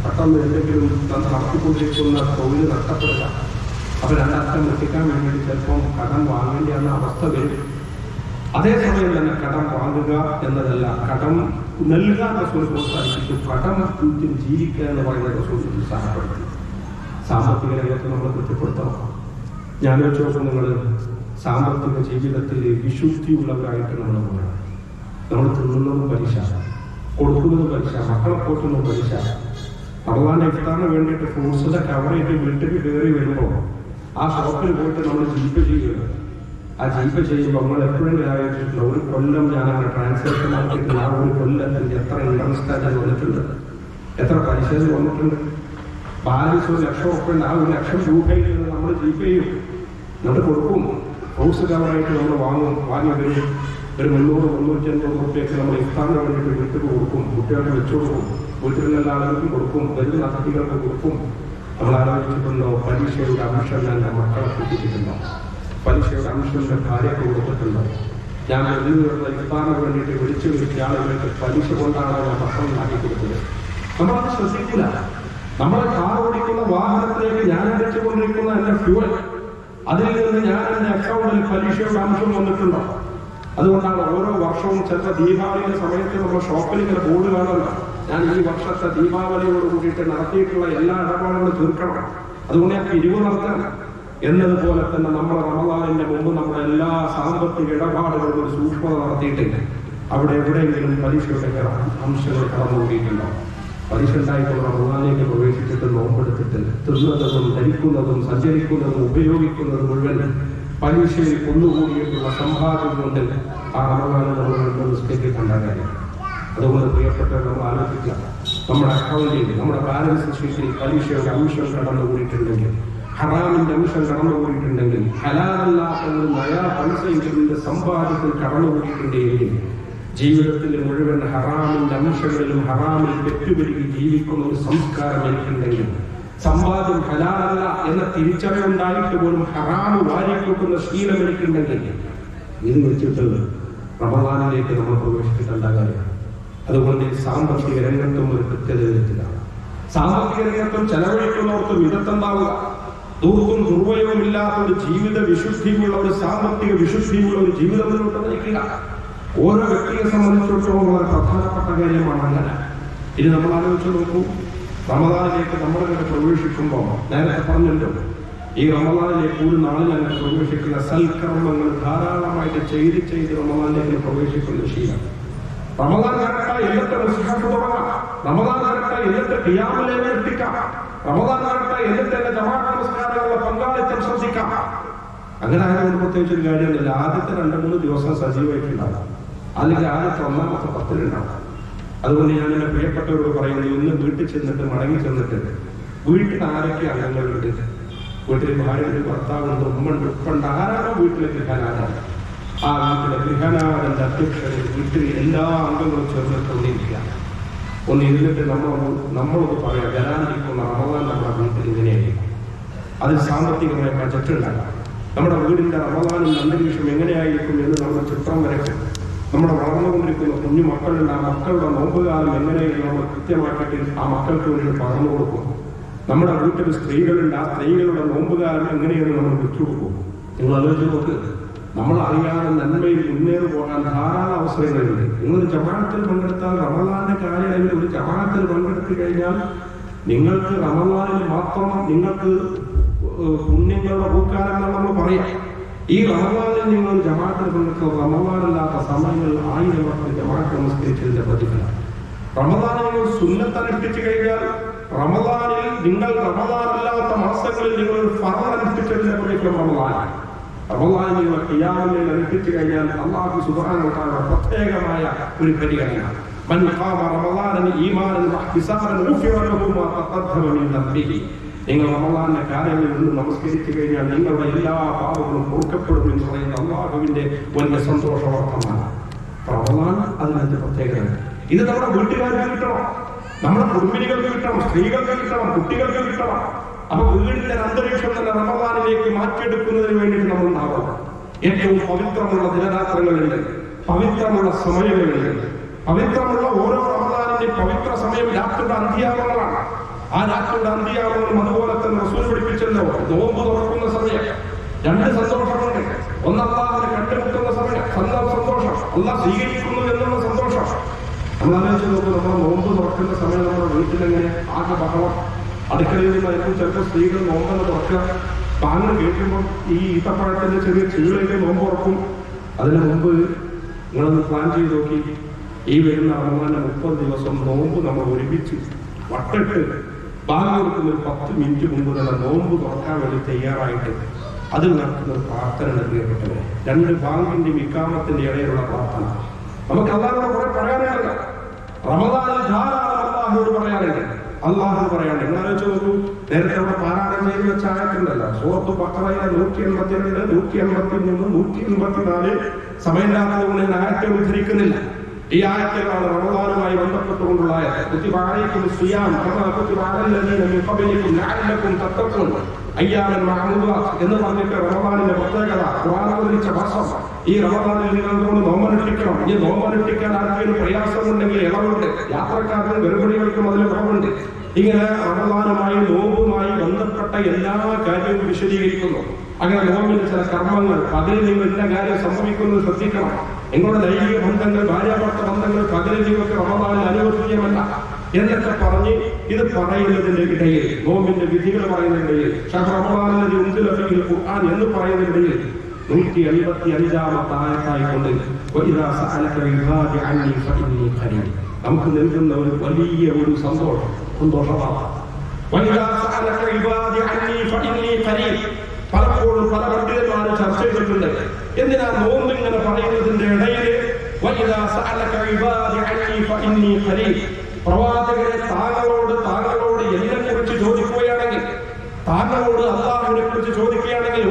പെട്ടെന്ന് എന്തെങ്കിലും നടത്തിക്കൊണ്ടിരിക്കുന്ന തൊഴിൽ നഷ്ടപ്പെടുക. അപ്പൊ രണ്ടറ്റം ഒട്ടിക്കാൻ വേണ്ടി ചിലപ്പം കടം വാങ്ങേണ്ട എന്ന അവസ്ഥ വരും. അതേസമയം തന്നെ കടം വാങ്ങുക എന്നതല്ല, കടം നൽകാൻ റസൂൽ പ്രോത്സാഹിപ്പിച്ചു. കടം ജീവിക്കുക എന്ന് പറയുന്ന റസൂൽ ഉത്സാഹപ്പെടുത്തി. സാമ്പത്തിക രംഗത്ത് നമ്മൾ കുറ്റപ്പെടുത്തണം. ഞാൻ വെച്ച് നോക്കും, നിങ്ങൾ സാമ്പത്തിക ജീവിതത്തിൽ വിശുദ്ധിയുള്ളവരായിട്ട് നമ്മൾ പോകണം. നമ്മൾ തിന്നുന്നതും പലിശ, കൊടുക്കുന്നതും പലിശ, മക്കളെ പോറ്റുന്നതും പലിശ. റമദാന്റെ ഇഫ്താറിന് വേണ്ടിയിട്ട് ഫ്രൂട്ട്സിന്റെ കവറേറ്റ് വീട്ടിൽ കയറി വരുമ്പോൾ ആ ഷോപ്പിൽ പോയിട്ട് നമ്മൾ ജീപ്പ് ചെയ്യുക. ആ ജീപ്പ് ചെയ്യുമ്പോൾ നമ്മൾ എപ്പോഴും ആയിട്ടുള്ള ഒരു കൊല്ലം ഞാനങ്ങനെ ട്രാൻസാക്ഷൻ നടത്തിയിട്ടില്ല. ആ ഒരു കൊല്ലത്തിൽ എത്ര ഇൻട്രസ്റ്റ് ആയിട്ട് വന്നിട്ടുണ്ട്, എത്ര പലിശ വന്നിട്ടുണ്ട്. ബാലൻസ് 1,00,000 ഉറുപ്പിക. ആ 1,00,000 രൂപയിൽ നിന്ന് നമ്മൾ ജീപ്പ് ചെയ്യും, നമ്മൾ കൊടുക്കും. ഫ്രൂട്ട്സ് കവറായിട്ട് നമ്മൾ വാങ്ങി വരും. ഒരു 300-350 ഉറുപ്പിയൊക്കെ നമ്മൾ ഇഫ്താറിന് വേണ്ടിയിട്ട് വീട്ടിൽ കൊടുക്കും, കുട്ടികൾക്ക് വെച്ചു കൊടുക്കും, വീട്ടിലുള്ള എല്ലാ ആളുകൾക്കും കൊടുക്കും, വലിയ അതിഥികൾക്ക് കൊടുക്കും. നമ്മൾ ആലോചിച്ചിട്ടുണ്ടോ പലിശയുടെ അംശം എൻ്റെ മക്കളെ കിട്ടിയിട്ടുണ്ടോ? പലിശയുടെ അംശങ്ങളുടെ ഭാര്യയ്ക്ക് കൊടുത്തിട്ടുണ്ടോ? ഞാൻ വലിയുള്ള ഇഫ്താറിന് വേണ്ടിയിട്ട് വിളിച്ചു വരുത്തിയ ആളുകൾക്ക് പലിശ കൊണ്ടാണ് ഭക്ഷണം ഉണ്ടാക്കി കൊടുത്തത്. നമ്മളത് ശ്രദ്ധിക്കില്ല. നമ്മളെ കാർ ഓടിക്കുന്ന വാഹനത്തിലേക്ക് ഞാൻ അടിച്ചുകൊണ്ടിരിക്കുന്ന എൻ്റെ ഫ്യൂവൽ, അതിൽ നിന്ന് ഞാൻ എൻ്റെ അക്കൗണ്ടിൽ പലിശയുടെ അംശം വന്നിട്ടുണ്ടോ? അതുകൊണ്ടാണ് ഓരോ വർഷവും ചിലപ്പോൾ ദീപാവലിയുടെ സമയത്ത് നമ്മൾ ഷോപ്പിൽ ഇങ്ങനെ ബോർഡ് കാണുമല്ലോ, ഞാൻ ഈ വർഷത്തെ ദീപാവലിയോട് കൂടിയിട്ട് നടത്തിയിട്ടുള്ള എല്ലാ ഇടപാടുകളും തീർക്കണം, അതുകൊണ്ട് ഞാൻ പിരിവ് നടത്തണം എന്നതുപോലെ തന്നെ നമ്മുടെ റമദാനിന്റെ മുമ്പ് നമ്മുടെ എല്ലാ സാമ്പത്തിക ഇടപാടുകളും ഒരു സൂക്ഷ്മത നടത്തിയിട്ടില്ല. അവിടെ എവിടെയെങ്കിലും പലിശയുടെ അംശങ്ങൾ കടന്നുകൂടിയിട്ടുണ്ടോ? പലിശ ഉണ്ടായിട്ടുള്ള റമദാനിലേക്ക് പ്രവേശിച്ചിട്ട് നോമ്പെടുത്തിട്ട് തിന്നുന്നതും ധരിക്കുന്നതും സഞ്ചരിക്കുന്നതും ഉപയോഗിക്കുന്നതും മുഴുവൻ പലിശയിൽ ഒന്നുകൂടിയിട്ടുള്ള സമ്പാദ്യം കൊണ്ട് ആ റമദാനെ നമ്മൾ നിസ്കരിക്കേണ്ട കാര്യം. അതുകൊണ്ട് പ്രിയപ്പെട്ടവർ നമ്മൾ ആലോചിക്കുക, നമ്മുടെ അക്കൗണ്ടിൽ നമ്മുടെ ബാലൻസ് ഷീറ്റിൽ പലിശയുടെ അംശം കടന്നുകൂടിയിട്ടുണ്ടെങ്കിൽ, ഹറാമിന്റെ അംശം കടന്നുകൂടിയിട്ടുണ്ടെങ്കിൽ, ഹലാലല്ലാത്ത ഒരു നയാ പൈസയുടെ സമ്പാദ്യത്തിൽ കടന്നുകൂടിയിട്ടുണ്ടെങ്കിൽ, ജീവിതത്തിൽ മുഴുവൻ ഹറാമിന്റെ അംശങ്ങളിലും ഹറാമിൽ പെറ്റുപെരുകി ജീവിക്കുന്ന ഒരു സംസ്കാരം എനിക്കുണ്ടെങ്കിൽ, സമ്പാദ്യം ഹലാലല്ല എന്ന തിരിച്ചറിവുണ്ടായിട്ട് പോലും ഹറാമ് വാരിക്കൂട്ടുന്ന ശീലം എനിക്കുണ്ടെങ്കിൽ, ഇത് വെച്ചിട്ട് റമദാനിലേക്ക് നമ്മൾ പ്രവേശിക്കേണ്ട കാര്യം. അതുകൊണ്ട് സാമ്പത്തിക രംഗത്തും ഒരു കൃത്യത വരുത്തില്ല. സാമ്പത്തിക രംഗത്തും ചെലവഴിക്കുന്നവർക്ക് വിദഗ്ധണ്ടാവുക. ദൂർത്തും ദുർവയവും ഇല്ലാത്ത ഒരു ജീവിത വിശുദ്ധിയുള്ള ഒരു സാമ്പത്തിക വിശുദ്ധിയുള്ള ഒരു ജീവിതം മുന്നോട്ട് നയിക്കുക ഓരോ വ്യക്തിയെ സംബന്ധിച്ചിടത്തോളം വളരെ പ്രധാനപ്പെട്ട കാര്യമാണ്. അങ്ങനെ ഇനി നമ്മൾ ആലോചിച്ച് നോക്കൂ, റമദാനിലേക്ക് നമ്മളിങ്ങനെ പ്രവേശിക്കുമ്പോൾ നേരത്തെ പറഞ്ഞല്ലോ, ഈ റമദാനിലേക്ക് ഒരു നാളിൽ അങ്ങനെ പ്രവേശിക്കുന്ന സൽക്കർമ്മങ്ങൾ ധാരാളമായിട്ട് ചെയ്ത് റമദാനിലേക്ക് പ്രവേശിക്കുന്ന ശീലം. റമദാൻ കറക്റ്റായി എന്നിട്ട് മുസ്ലിഹാത്ത് തുടങ്ങാം, റമദാൻ കറക്റ്റായി എന്നിട്ട് ഖിയാമുൽ എത്തിക്കാം, റമദാൻ കറക്റ്റായി എന്നിട്ട് എന്റെ ജമാഅത്ത് നമസ്കാരങ്ങളുടെ പങ്കാളിത്തം ശ്രദ്ധിക്കാം. അങ്ങനെ ആയതുകൊണ്ട് പ്രത്യേകിച്ച് ഒരു കാര്യമൊന്നുമില്ല. ആദ്യത്തെ 2-3 ദിവസം സജീവമായിട്ടുണ്ടാകും, അല്ലെങ്കിൽ ആദ്യത്തെ 1-ാമത്തെ 10-ലുണ്ടാകും. അതുകൊണ്ട് ഞാൻ എന്റെ പ്രിയപ്പെട്ടവരോട് പറയുന്നത്, ഇന്ന് വീട്ടിൽ ചെന്നിട്ട് മടങ്ങി ചെന്നിട്ട് വീട്ടിൽ ആരൊക്കെ അംഗങ്ങളുണ്ട്, വീട്ടിൽ ഭാര്യയുടെ ഭർത്താവുണ്ട്, ഉമ്മണ്ട്, ഉപ്പണ്ട്, ആരാണോ വീട്ടിലെ ഗൃഹനാഥൻ, ആ വീട്ടിലെ ഗൃഹനാഥന്റെ അധ്യക്ഷന് വീട്ടിൽ എല്ലാ അംഗങ്ങളും ചേർന്നിട്ടുകൊണ്ടിരിക്കുക. ഒന്ന് ഇരുന്നിട്ട് നമ്മളൊന്ന് പറയാം, വരാനിരിക്കുന്ന റമദാൻ നമ്മുടെ വീട്ടിൽ ഇങ്ങനെയായിരിക്കും. അതിൽ സാമ്പത്തികമായ ബജറ്റ് ഉണ്ടാകാം. നമ്മുടെ വീടിന്റെ റമദാനിന്റെ അന്തരീക്ഷം എങ്ങനെയായിരിക്കും എന്ന് നമ്മുടെ ചിത്രം വരയ്ക്കും. നമ്മുടെ വളർന്നുകൊണ്ടിരിക്കുന്ന കുഞ്ഞു മക്കളുണ്ട്, ആ മക്കളുടെ നോമ്പുകാലം എങ്ങനെയെങ്കിലും നമ്മൾ കൃത്യമാക്കിയിട്ട് ആ മക്കൾക്ക് വേണ്ടി പകർന്നു കൊടുക്കും. നമ്മുടെ വീട്ടിൽ സ്ത്രീകളുണ്ട്, ആ സ്ത്രീകളുടെ നോമ്പുകാലം എങ്ങനെയെന്ന് നമ്മൾ വിട്ടുകൊടുക്കും. നിങ്ങൾ ആലോചിച്ച് നോക്ക്, നമ്മൾ അറിയാതെ നന്മയിൽ മുന്നേറി പോകാൻ ധാരാളം അവസരങ്ങളുണ്ട്. നിങ്ങളൊരു ജമാഅത്തിൽ പങ്കെടുത്താൽ, റമദാന്റെ കാലയളവിൽ ഒരു ജമാഅത്തിൽ പങ്കെടുത്തു കഴിഞ്ഞാൽ നിങ്ങൾക്ക് റമദാനിൽ മാത്രം നിങ്ങൾക്ക് പുണ്യങ്ങളുടെ പൂക്കാലെന്നാണ് നമ്മൾ പറയാം. ഈ റമദാനിൽ നിങ്ങൾ ജമാഅത്തിൽ പങ്കെടുത്ത റമദാനല്ലാത്ത സമയങ്ങളിൽ 1000 വട്ടം ജമാഅത്ത് നമസ്കരിച്ചതിന്റെ പ്രതിഫലം. റമദാനിൽ നിങ്ങൾ സുന്നത്ത് അനുഷ്ഠിച്ചു കഴിഞ്ഞാൽ, റമദാനിൽ നിങ്ങൾ റമദാനല്ലാത്ത മാസങ്ങളിൽ നിങ്ങൾ ഫർദ് അനുഷ്ഠിച്ചതിന്റെ പ്രതിഫലം റമദാനാണ്. റമദാനിൽ നിങ്ങൾ ഖിയാമുൽ അനുഷ്ഠിച്ചു കഴിഞ്ഞാൽ അല്ലാഹു സുബ്ഹാനഹു വ തആല പ്രത്യേകമായ ഒരു പരിഗണന. മൻ ഖാമ റമദാന ഈമാനൻ വഹ്തിസാബൻ ഗുഫിറ ലഹു മാ തഖദ്ദമ മിൻ ദംബിഹി. നിങ്ങൾ റമദാനിന്റെ കാര്യങ്ങളിൽ നിന്ന് നമസ്കരിച്ചു കഴിഞ്ഞാൽ നിങ്ങളുടെ എല്ലാ പാപങ്ങളും പൊറുക്കപ്പെടും എന്ന് പറയുന്ന അല്ലാഹുവിന്റെ വലിയ സന്തോഷ വാർത്തമാണ് റമദാൻ. അതിനകത്ത് പ്രത്യേകത ഇത് നമ്മുടെ വീട്ടുകാർക്ക് കിട്ടണം, നമ്മുടെ കുടുംബിനികൾക്ക് കിട്ടണം, സ്ത്രീകൾക്ക് കിട്ടണം, കുട്ടികൾക്ക് കിട്ടണം. അപ്പൊ വീടിന്റെ അന്തരീക്ഷം തന്നെ റമദാനിലേക്ക് മാറ്റിയെടുക്കുന്നതിന് വേണ്ടിയിട്ട് നമ്മൾ ഉണ്ടാവണം. ഏറ്റവും പവിത്രമുള്ള ദിനരാത്രങ്ങളുണ്ട്, പവിത്രമുള്ള സമയങ്ങളുണ്ട്. പവിത്രമുള്ള ഓരോ റമദാനിന്റെ പവിത്ര സമയം രാത്രിയുടെ അന്ത്യാമങ്ങളാണ്. ആ രാത്രിയുടെ അന്ത്യാമങ്ങളും അതുപോലെ തന്നെ റസൂൽ പഠിപ്പിച്ചല്ലോ, നോമ്പ് തുറക്കുന്ന സമയം. രണ്ട് സന്തോഷമുണ്ട്. ഒന്ന് അല്ലാഹുവിനെ കണ്ടുമുട്ടുന്ന സമയം, സന്തോഷം, അല്ലാഹ് സ്വീകരിക്കുന്നു എന്നുള്ള സന്തോഷം. നമ്മൾ ആലോചിച്ച് നോക്കും, നമ്മൾ നോമ്പ് തുറക്കുന്ന സമയം നമ്മുടെ വീട്ടിലെങ്ങനെ ആകെ ബഹളം. അടുക്കളയിൽ നിന്നായിരിക്കും ചിലപ്പോൾ സ്ത്രീകൾ നോമ്പെന്ന് തുറക്കുക. താങ്കൾ കേൾക്കുമ്പോൾ ഈ ഈത്തപ്പഴത്തിന്റെ ചെറിയ ചീളയിലെ നോമ്പ് തുറക്കും. അതിന് മുമ്പ് നിങ്ങളൊന്ന് പ്ലാൻ ചെയ്ത് നോക്കി, ഈ വരുന്ന റമദാന്റെ 30 ദിവസം നോമ്പ് നമ്മൾ ഒരുമിച്ച് വട്ടിട്ട് ബാങ്ക് കൊടുക്കുന്ന ഒരു 10 മിനിറ്റ് മുമ്പ് തന്നെ നോമ്പ് തുറക്കാൻ വേണ്ടി തയ്യാറായിട്ട് അതിൽ നടക്കുന്ന ഒരു പ്രാർത്ഥന പ്രിയപ്പെട്ടവരെ. 2 ബാങ്കിന്റെ ഇഖാമത്തിന്റെ ഇടയിലുള്ള പ്രാർത്ഥന. നമുക്ക് അല്ലാഹുവിനോട് കുറെ പറയാനുണ്ട്. റമദാനിൽ ധാരാളം അല്ലാഹുവോട് പറയാനുണ്ട്. അല്ലാഹു പറയാനുണ്ട്. എന്നാലോചിച്ച് നോക്കൂ, നേരത്തെ അവിടെ പാരായണം ചെയ്ത് വെച്ച ആയത്തുണ്ടല്ലോ, സൂറത്തുൽ ബഖറയിലെ 182, 183, 184 സമയമില്ലാത്തതുകൊണ്ട് ഞാൻ ആയത്തെ ഉദ്ധരിക്കുന്നില്ല. ഈ ആയത്തുകളാണ് റമദാനുമായി ബന്ധപ്പെട്ടുകൊണ്ടുള്ള ആയത്ത്. കുത്തിബ അലൈക്കും സിയാം കമാ കുത്തിബ അലൽ ലദീന മിൻ ഖബലിക്കും ലഅല്ലക്കും തത്തഖൂൻ അയ്യാമൻ മഅദൂദാത്ത് എന്ന് പറഞ്ഞിട്ട് റമദാനിന്റെ പ്രത്യേകത ഖുർആൻ അവതരിച്ച വർഷം. ഈ റമദാനിൽ നിങ്ങളോട് നോമ്പനുഷ്ഠിക്കണം. ഈ നോമ്പനുഷ്ഠിക്കാൻ ആർക്കെങ്കിലും പ്രയാസമുണ്ടെങ്കിൽ ഇളവുണ്ട്. യാത്രക്കാർക്കും ഗർഭിണികൾക്കും അതിൽ കുറവുണ്ട്. ഇങ്ങനെ റമദാനുമായി നോമ്പുമായി ബന്ധപ്പെട്ട എല്ലാ കാര്യവും വിശദീകരിക്കുന്നു. അങ്ങനെ നോമ്പിന് ചില കർമ്മങ്ങൾ, പകലിൽ നിങ്ങൾ എല്ലാ കാര്യം സംഭവിക്കുന്നത് ശ്രദ്ധിക്കണം. നിങ്ങളുടെ ലൈംഗിക ബന്ധങ്ങൾ, ഭാര്യാഭർത്ത ബന്ധങ്ങൾ പകലിൽ നിങ്ങൾക്ക് റമദാനിൽ അനുവദനീയമല്ല എന്നൊക്കെ പറഞ്ഞ് ഇത് പറയുന്നതിന്റെ ഇടയിൽ, നോമ്പിന്റെ വിധികൾ പറയുന്നതിനിടയിൽ, ഖുർആൻ എന്ന് പറയുന്നതിനിടയിൽ 185-ാമത്തെ ആയത്തായിക്കൊണ്ട് നമുക്ക് നൽകുന്ന ഒരു വലിയ ഒരു സന്തോഷമാണ്. പലപ്പോഴും പല പണ്ഡിതന്മാരും ചർച്ച ചെയ്തിട്ടുണ്ട്. എന്തിനാ നോമ്പ് ഇങ്ങനെ പറയുന്നതിന്റെ ഇടയിൽ പ്രവാചകരെ താങ്കളോട് എന്നെ കുറിച്ച് ചോദിക്കുകയാണെങ്കിൽ, താങ്കളോട് അല്ലാഹുവിനെ കുറിച്ച് ചോദിക്കുകയാണെങ്കിൽ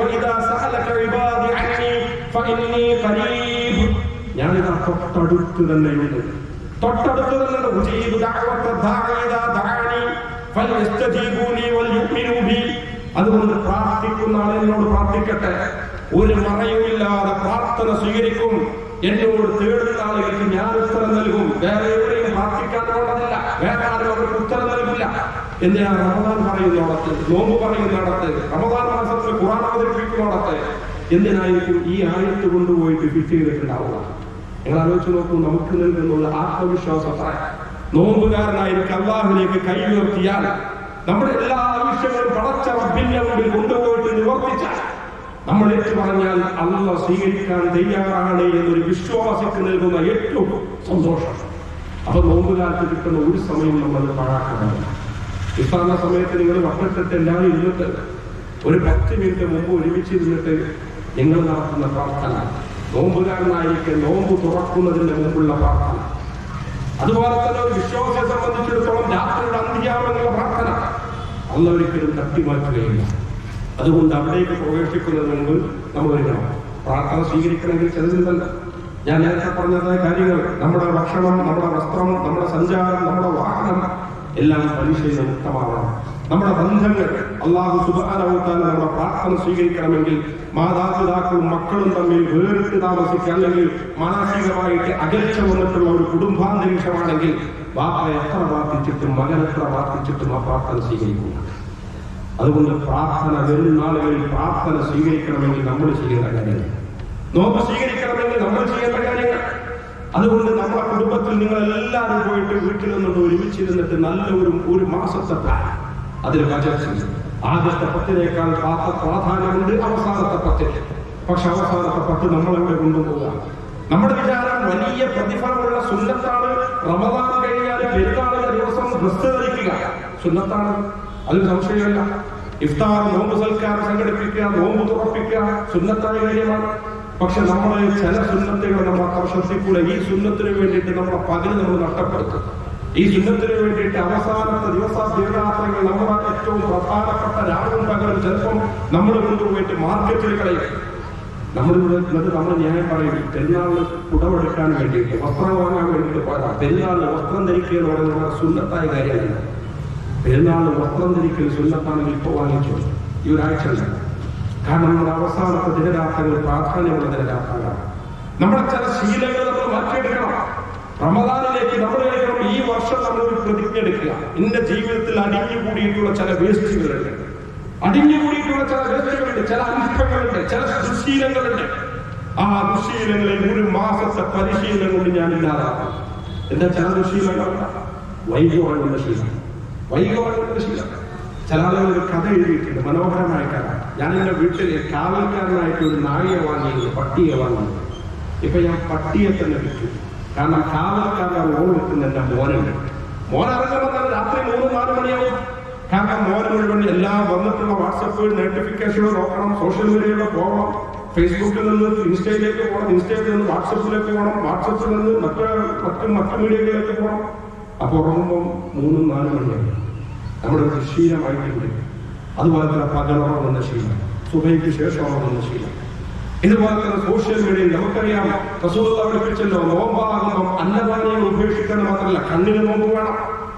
ഞാനിതാ തൊട്ടടുത്ത് തന്നെയുണ്ട്. അതുകൊണ്ട് പ്രാർത്ഥിക്കുന്ന ആളെന്നോട് പ്രാർത്ഥിക്കട്ടെ. ഒരു മറയുമില്ലാതെ പ്രാർത്ഥന സ്വീകരിക്കും. എന്നോട് തേടുന്ന ആളുകൾക്ക് ഞാൻ ഉത്തരം നൽകും. വേറെ എവിടെയും പ്രാർത്ഥിക്കാൻ പോകണമെന്നില്ല. വേറെ ആരും അവർക്ക് ഉത്തരം നൽകില്ല. എന്തിനാ റമദാൻ പറയുന്നിടത്ത്, നോമ്പ് പറയുന്നിടത്ത്, റമദാൻ മാസത്തിൽ ഖുർആൻ അവതരിപ്പിക്കുന്നിടത്ത് എന്തിനായിരിക്കും ഈ ആയത്ത് കൊണ്ടുപോയിട്ട് ഫിറ്റ് ചെയ്തിട്ടുണ്ടാവുക? നിങ്ങൾ ആലോചിച്ച് നോക്കൂ. നമുക്ക് നൽകുന്നുള്ള ആത്മവിശ്വാസത്തെ നോമ്പുകാരനായിരിക്കും അല്ലാഹുവിലേക്ക് കൈ ഉയർത്തിയാൽ നമ്മുടെ എല്ലാ ആവശ്യങ്ങളും പടച്ച റബ്ബിന്റെ മുമ്പിൽ കൊണ്ടുപോയിട്ട് നിവർത്തിച്ചാൽ നമ്മൾ ഏറ്റു പറഞ്ഞാൽ അല്ലാഹു സ്വീകരിക്കാൻ തയ്യാറാണ് എന്നൊരു വിശ്വാസിക്ക് നൽകുന്ന ഏറ്റവും സന്തോഷം. അപ്പൊ നോമ്പുകാർക്ക് കിട്ടുന്ന ഒരു സമയം നമ്മൾ പാഴാക്കണം. ഇസ്ലാമ സമയത്ത് നിങ്ങൾ വട്ടത്തിട്ട് എല്ലാവരും ഇരുന്നിട്ട് ഒരു 10 മിനിറ്റ് മുമ്പ് ഒരുമിച്ചിരുന്നിട്ട് നിങ്ങൾ നടത്തുന്ന പ്രാർത്ഥന, നോമ്പുകാരനായിരിക്കെ നോമ്പ് തുറക്കുന്നതിന് മുമ്പുള്ള പ്രാർത്ഥന. അതുപോലെ തന്നെ ഒരു വിശ്വാസിയെ സംബന്ധിച്ചിടത്തോളം രാത്രിയുടെ അന്ത്യാമങ്ങളുള്ള പ്രാർത്ഥന അല്ലാഹു ഒരിക്കലും തട്ടിമാറ്റുകയില്ല. അതുകൊണ്ട് അവിടേക്ക് പ്രവേശിക്കുന്നതിന് മുമ്പ് നമ്മൾ ഒരുങ്ങണം. പ്രാർത്ഥന സ്വീകരിക്കണമെങ്കിൽ ചിലതില്ല. ഞാൻ നേരത്തെ പറഞ്ഞതായ കാര്യങ്ങൾ, നമ്മുടെ ഭക്ഷണം, നമ്മുടെ വസ്ത്രം, നമ്മുടെ സഞ്ചാരം, നമ്മുടെ വാഹനം എല്ലാം പലിശയിൽ മുക്തമാവണം. നമ്മുടെ ബന്ധങ്ങൾ അല്ലാഹു സുബ്ഹാനഹു വ തആല നമ്മുടെ പ്രാർത്ഥന സ്വീകരിക്കണമെങ്കിൽ മാതാപിതാക്കളും മക്കളും തമ്മിൽ വേറിട്ട് താമസിക്കുക, അല്ലെങ്കിൽ മാനസികമായിട്ട് അകൽച്ച വന്നിട്ടുള്ള ഒരു കുടുംബാന്തരീക്ഷമാണെങ്കിൽ ബാപ്പ എത്ര പ്രാർത്ഥിച്ചിട്ടും മകൻ എത്ര പ്രാർത്ഥിച്ചിട്ടും ആ പ്രാർത്ഥന സ്വീകരിക്കുക. അതുകൊണ്ട് പ്രാർത്ഥന വരുന്ന നാളുകളിൽ പ്രാർത്ഥന സ്വീകരിക്കണമെങ്കിൽ നമ്മൾ ചെയ്യേണ്ട കാര്യങ്ങൾ, നോമ്പ് സ്വീകരിക്കണമെങ്കിൽ നമ്മൾ ചെയ്യേണ്ട കാര്യങ്ങൾ. അതുകൊണ്ട് നമ്മുടെ കുടുംബത്തിൽ നിങ്ങൾ എല്ലാവരും പോയിട്ട് വീട്ടിൽ നിന്നുകൊണ്ട് ഒരുമിച്ചിരുന്നിട്ട് നല്ല ഒരു മാസത്തെ പ്ലാൻ, അതിൽ ബജറ്റ്. ആദ്യത്തെ 10-നേക്കാൾ പ്രാധാന്യമുണ്ട് അവസാനത്തെ 10. പക്ഷെ അവസാനത്തെ 10 നമ്മളെവിടെ കൊണ്ടുപോകുക? നമ്മുടെ വിചാരം വലിയ പ്രതിഫലമുള്ള സുന്നത്താണ്. റമദാൻ കഴിഞ്ഞാൽ പെരുന്നാളിന്റെ ദിവസം ഡ്രസ് ധരിക്കുക സുന്നത്താണ്, അതിൽ സംശയമില്ല. ഇഫ്താർ, നോമ്പ് സൽക്കാരം സംഘടിപ്പിക്കുക, നോമ്പ് തുറപ്പിക്കുക സുന്നത്തായ കാര്യമാണ്. പക്ഷെ നമ്മൾ ചില സുന്നത്തുകൾ നമ്മൾ അത്ര ശ്രദ്ധിക്കൂല. ഈ സുന്നത്തിന് വേണ്ടിയിട്ട് നമ്മുടെ പകല് നമ്മൾ നഷ്ടപ്പെടുത്തും. ഈ സുന്നത്തിന് വേണ്ടിയിട്ട് അവസാനത്തെ ദിവസരാത്രികൾ നമ്മുടെ ഏറ്റവും പ്രധാനപ്പെട്ട രാവും പകലും ചിലപ്പം നമ്മൾ കൊണ്ടുപോയിട്ട് മാർക്കറ്റിൽ കളയും. നമ്മളിവിടെ നമ്മൾ ന്യായം പറയും, പെരുന്നാളിന് കുടവെടുക്കാൻ വേണ്ടിയിട്ട്, വസ്ത്രം വാങ്ങാൻ വേണ്ടിയിട്ട് പോരാ. പെരുന്നാളിന് വസ്ത്രം ധരിക്കുക എന്ന് പറയുന്നത് സുന്നത്തായ കാര്യമല്ല. പെരുന്നാളിന് വസ്ത്രം ധരിക്കൽ സുന്നത്താണെങ്കിൽ ഇപ്പോൾ വാങ്ങിച്ചു ഈ ഒരാഴ്ച. കാരണം നമ്മുടെ അവസാനത്തെ ദിനരാത്രങ്ങൾ പ്രാധാന്യമുള്ള ദിനരാത്രങ്ങളാണ്. നമ്മുടെ ചില ശീലങ്ങൾ നമ്മൾ മാറ്റിയെടുക്കണം. റമദാനിലേക്ക് നമ്മൾ ഈ വർഷം നമ്മളൊരു പ്രതിജ്ഞ എടുക്കുക. എന്റെ ജീവിതത്തിൽ അടിഞ്ഞുകൂടിയിട്ടുള്ള ചില വേസ്റ്റുകളുണ്ട്, അടിഞ്ഞുകൂടിയിട്ടുള്ള ചില വേസ്റ്റുകളുണ്ട്, ചില അനിഷ്ടങ്ങളുണ്ട്, ചില ദുശീലങ്ങളുണ്ട്. ആ ദുശീലങ്ങളിൽ ഒരു മാസത്തെ പരിശീലനം കൊണ്ട് ഞാൻ ഇല്ലാതാക്കും. എന്താ ചില ദുശീലങ്ങൾ? വൈകോളുന്ന ശീലം, വൈകോളുന്ന ശീലം. ചില ആളുകൾ ഒരു കഥ എഴുതിയിട്ടുണ്ട്, മനോഹരമായ കഥ. ഞാൻ എന്റെ വീട്ടിലെ കാവൽക്കാരനായിട്ട് ഒരു നായയെ വാങ്ങിയത്, പട്ടിയെ വാങ്ങിയത്. ഇപ്പൊ ഞാൻ പട്ടിയെ തന്നെ വിറ്റു. കാരണം കാവൽക്കാരൻ ഓൺ വെക്കുന്ന എന്റെ മോനുണ്ട്. മോൻ ഇറങ്ങുമ്പോൾ രാത്രി 3-4 മണിയാവും. കാരണം മോന് മുഴുവൻ എല്ലാം വന്നിട്ടുള്ള വാട്സപ്പ് നോട്ടിഫിക്കേഷനുകൾ നോക്കണം, സോഷ്യൽ മീഡിയയിലൂടെ പോകണം, ഫേസ്ബുക്കിൽ നിന്ന് ഇൻസ്റ്റയിലേക്ക് പോകണം, ഇൻസ്റ്റയിൽ നിന്ന് വാട്സപ്പിലേക്ക് പോകണം, വാട്സപ്പിൽ നിന്ന് മറ്റു മീഡിയകളിലേക്ക് പോകണം. അപ്പൊ ഉറങ്ങുമ്പോൾ 3-4 മണിയാവും. നമ്മുടെ ഒരു ശീലമായിട്ടുണ്ട്. അതുപോലെ തന്നെ പകലുറങ്ങുന്ന ശീലം, സുബഹിക്ക് ശേഷം ഉറങ്ങുന്ന ശീലം. ഇതുപോലെ തന്നെ സോഷ്യൽ മീഡിയയിൽ നമുക്കറിയാം, റസൂലുള്ളാഹി പഠിപ്പിച്ചല്ലോ, നോമ്പാകുമ്പം അന്നപാനീയങ്ങൾ ഉപേക്ഷിക്കാൻ മാത്രമല്ല, കണ്ണിന് നോമ്പ് വേണം,